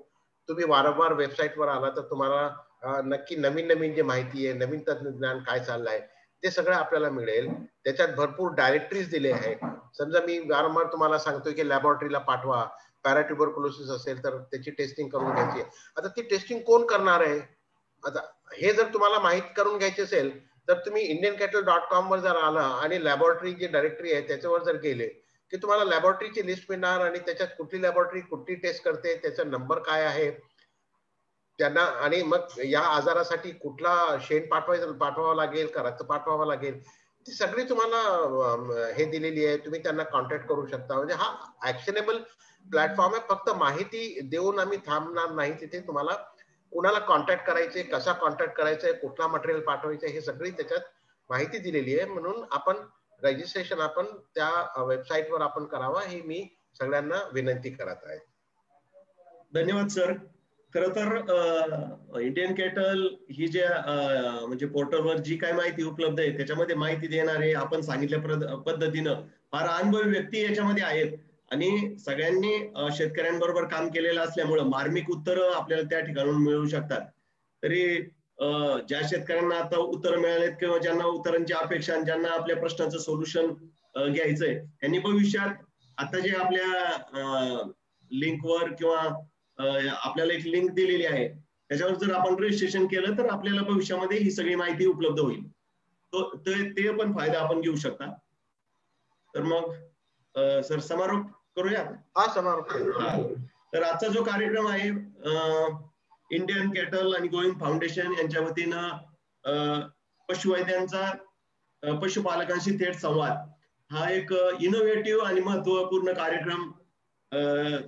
तुम्ही वारंवार वेबसाईटवर आला तर तुम्हाला नक्की नवीन नवीन जे माहिती आहे, नवीन तंत्रज्ञान काय चाललंय ते सगळं आपल्याला मिळेल. त्याच्यात भरपूर डायरेक्टरीज दिले आहेत. समजा मी वारंवार तुम्हाला सांगतोय की लॅबोरेटरीला पाठवा, पॅराट्युबरकुलोसिस असेल तर त्याची टेस्टिंग करून घ्यायची. आता ती टेस्टिंग कोण करणार आहे? आता हे जर तुम्हाला माहित करून घ्यायचे असेल तर तुम्ही indiancattle.com वर जर आला आणि लॅबोरेटरी जी डायरेक्टरी आहे त्याच्यावर जर गेले की तुम्हाला लॅबोरेटरीची लिस्ट मिळणार आणि त्याच्यात कुठली लॅबोरेटरी कुठली टेस्ट करते, त्याचा नंबर काय आहे त्यांना, आणि मग या आजारासाठी कुठला शेण पाठवावा लागेल का रक्त पाठवावा लागेल, ती सगळी तुम्हाला हे दिलेली आहे. तुम्ही त्यांना कॉन्टॅक्ट करू शकता. म्हणजे हा ऍक्शनेबल प्लॅटफॉर्म आहे. फक्त माहिती देऊन आम्ही थांबणार नाही, तिथे तुम्हाला कुणाला कॉन्टॅक्ट करायचे, कसा कॉन्टॅक्ट करायचा, कुठला मटेरियल पाठवायचं, हे सगळी त्याच्यात माहिती दिलेली आहे. म्हणून आपण रजिस्ट्रेशन आपण त्या वेबसाईटवर आपण करावा, ही मी सगळ्यांना विनंती करत आहे. धन्यवाद सर. खरं तर इंडियन कॅटल ही ज्या म्हणजे पोर्टलवर जी काय माहिती उपलब्ध आहे त्याच्यामध्ये माहिती देणारे आपण सांगितल्या पद्धतीनं फार अनुभवी व्यक्ती याच्यामध्ये आहेत आणि सगळ्यांनी शेतकऱ्यांबरोबर काम केलेलं असल्यामुळं मार्मिक उत्तरं आपल्याला त्या ठिकाणून मिळू शकतात. तरी ज्या शेतकऱ्यांना आता उत्तर मिळालेत किंवा ज्यांना उत्तरांची अपेक्षा आणि ज्यांना आपल्या प्रश्नाचं सोल्युशन घ्यायचंय त्यांनी भविष्यात आता जे आपल्या लिंकवर किंवा आपल्याला एक लिंक दिलेली आहे त्याच्यावर जर आपण रजिस्ट्रेशन केलं तर आपल्याला भविष्यामध्ये ही सगळी माहिती उपलब्ध होईल. ते पण फायदा आपण घेऊ शकता. तर मग सर समारोप करूया. हा समारोप. तर आजचा जो कार्यक्रम आहे इंडियन कॅटल आणि गोविंद फाउंडेशन यांच्या वतीनं पशुवैद्यांचा पशुपालकांशी थेट संवाद हा एक इनोव्हेटिव्ह आणि महत्वपूर्ण कार्यक्रम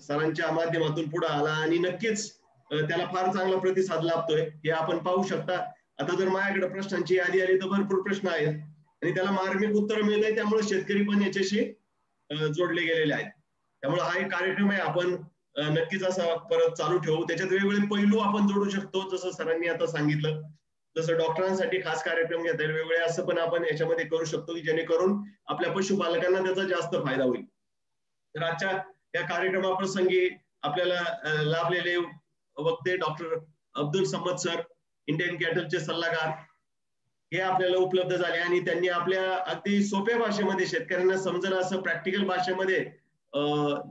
सरांच्या माध्यमातून पुढे आला आणि नक्कीच त्याला फार चांगला प्रतिसाद लाभतोय हे आपण पाहू शकता. आता जर माझ्याकडे प्रश्नांची यादी आली तर भरपूर प्रश्न आहेत आणि त्याला मार्मिक उत्तर मिळत आहे. त्यामुळे शेतकरी पण याच्याशी जोडले गेलेले आहेत. त्यामुळे हा एक कार्यक्रम आहे आपण नक्कीच असा परत चालू ठेवू. त्याच्यात वेगवेगळे पैलू आपण जोडू शकतो जसं सरांनी आता सांगितलं. जसं डॉक्टरांसाठी खास कार्यक्रम घेता येईल वेगवेगळे असं पण आपण याच्यामध्ये करू शकतो की जेणेकरून आपल्या पशुपालकांना त्याचा जास्त फायदा होईल. तर आजच्या या कार्यक्रमाप्रसंगी आपल्याला लाभलेले वक्ते डॉक्टर अब्दुल समद सर इंडियन कॅटलचे सल्लागार हे आपल्याला उपलब्ध झाले आणि त्यांनी आपल्या अगदी सोप्या भाषेमध्ये शेतकऱ्यांना समजेल असं प्रॅक्टिकल भाषेमध्ये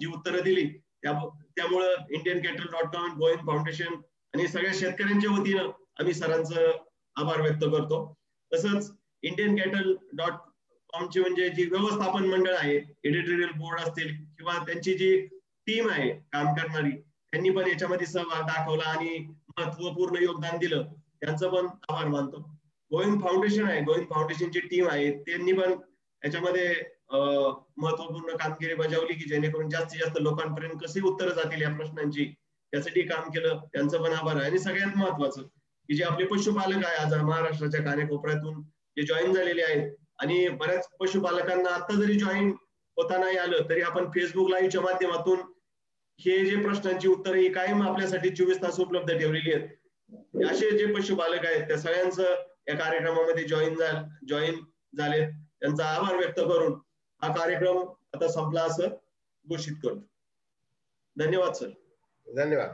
जी उत्तरं दिली. त्यामुळं indiancattle.com गोविंद फाउंडेशन आणि सगळ्या शेतकऱ्यांच्या वतीनं आम्ही सरांचं आभार व्यक्त करतो. तसंच indiancattle.com ची म्हणजे जी व्यवस्थापन मंडळ आहे एडिटोरियल बोर्ड असतील किंवा त्यांची जी टीम आहे काम करणारी त्यांनी पण याच्यामध्ये सहभाग दाखवला आणि महत्वपूर्ण योगदान दिलं त्यांचं पण आभार मानतो. गोविंद फाउंडेशन आहे गोविंद फाउंडेशनची टीम आहे त्यांनी पण याच्यामध्ये महत्वपूर्ण कामगिरी बजावली की जेणेकरून जास्तीत जास्त लोकांपर्यंत कशी उत्तरं जातील या प्रश्नांची त्यासाठी काम केलं त्यांचं पण आभार आहे. आणि सगळ्यात महत्वाचं की जे आपले पशुपालक आहे आज महाराष्ट्राच्या कानेकोपऱ्यातून जे जॉईन झालेले आहेत आणि बऱ्याच पशुपालकांना आता जरी जॉईन होता नाही आलं तरी आपण फेसबुक लाईव्हच्या माध्यमातून हे जे प्रश्नांची उत्तरं ही कायम आपल्यासाठी 24 तास उपलब्ध ठेवलेली आहेत. असे जे पशुपालक आहेत त्या सगळ्यांचं या कार्यक्रमामध्ये जॉईन झाले त्यांचा आभार व्यक्त करून हा कार्यक्रम आता संपला असं घोषित करतो. धन्यवाद सर. धन्यवाद.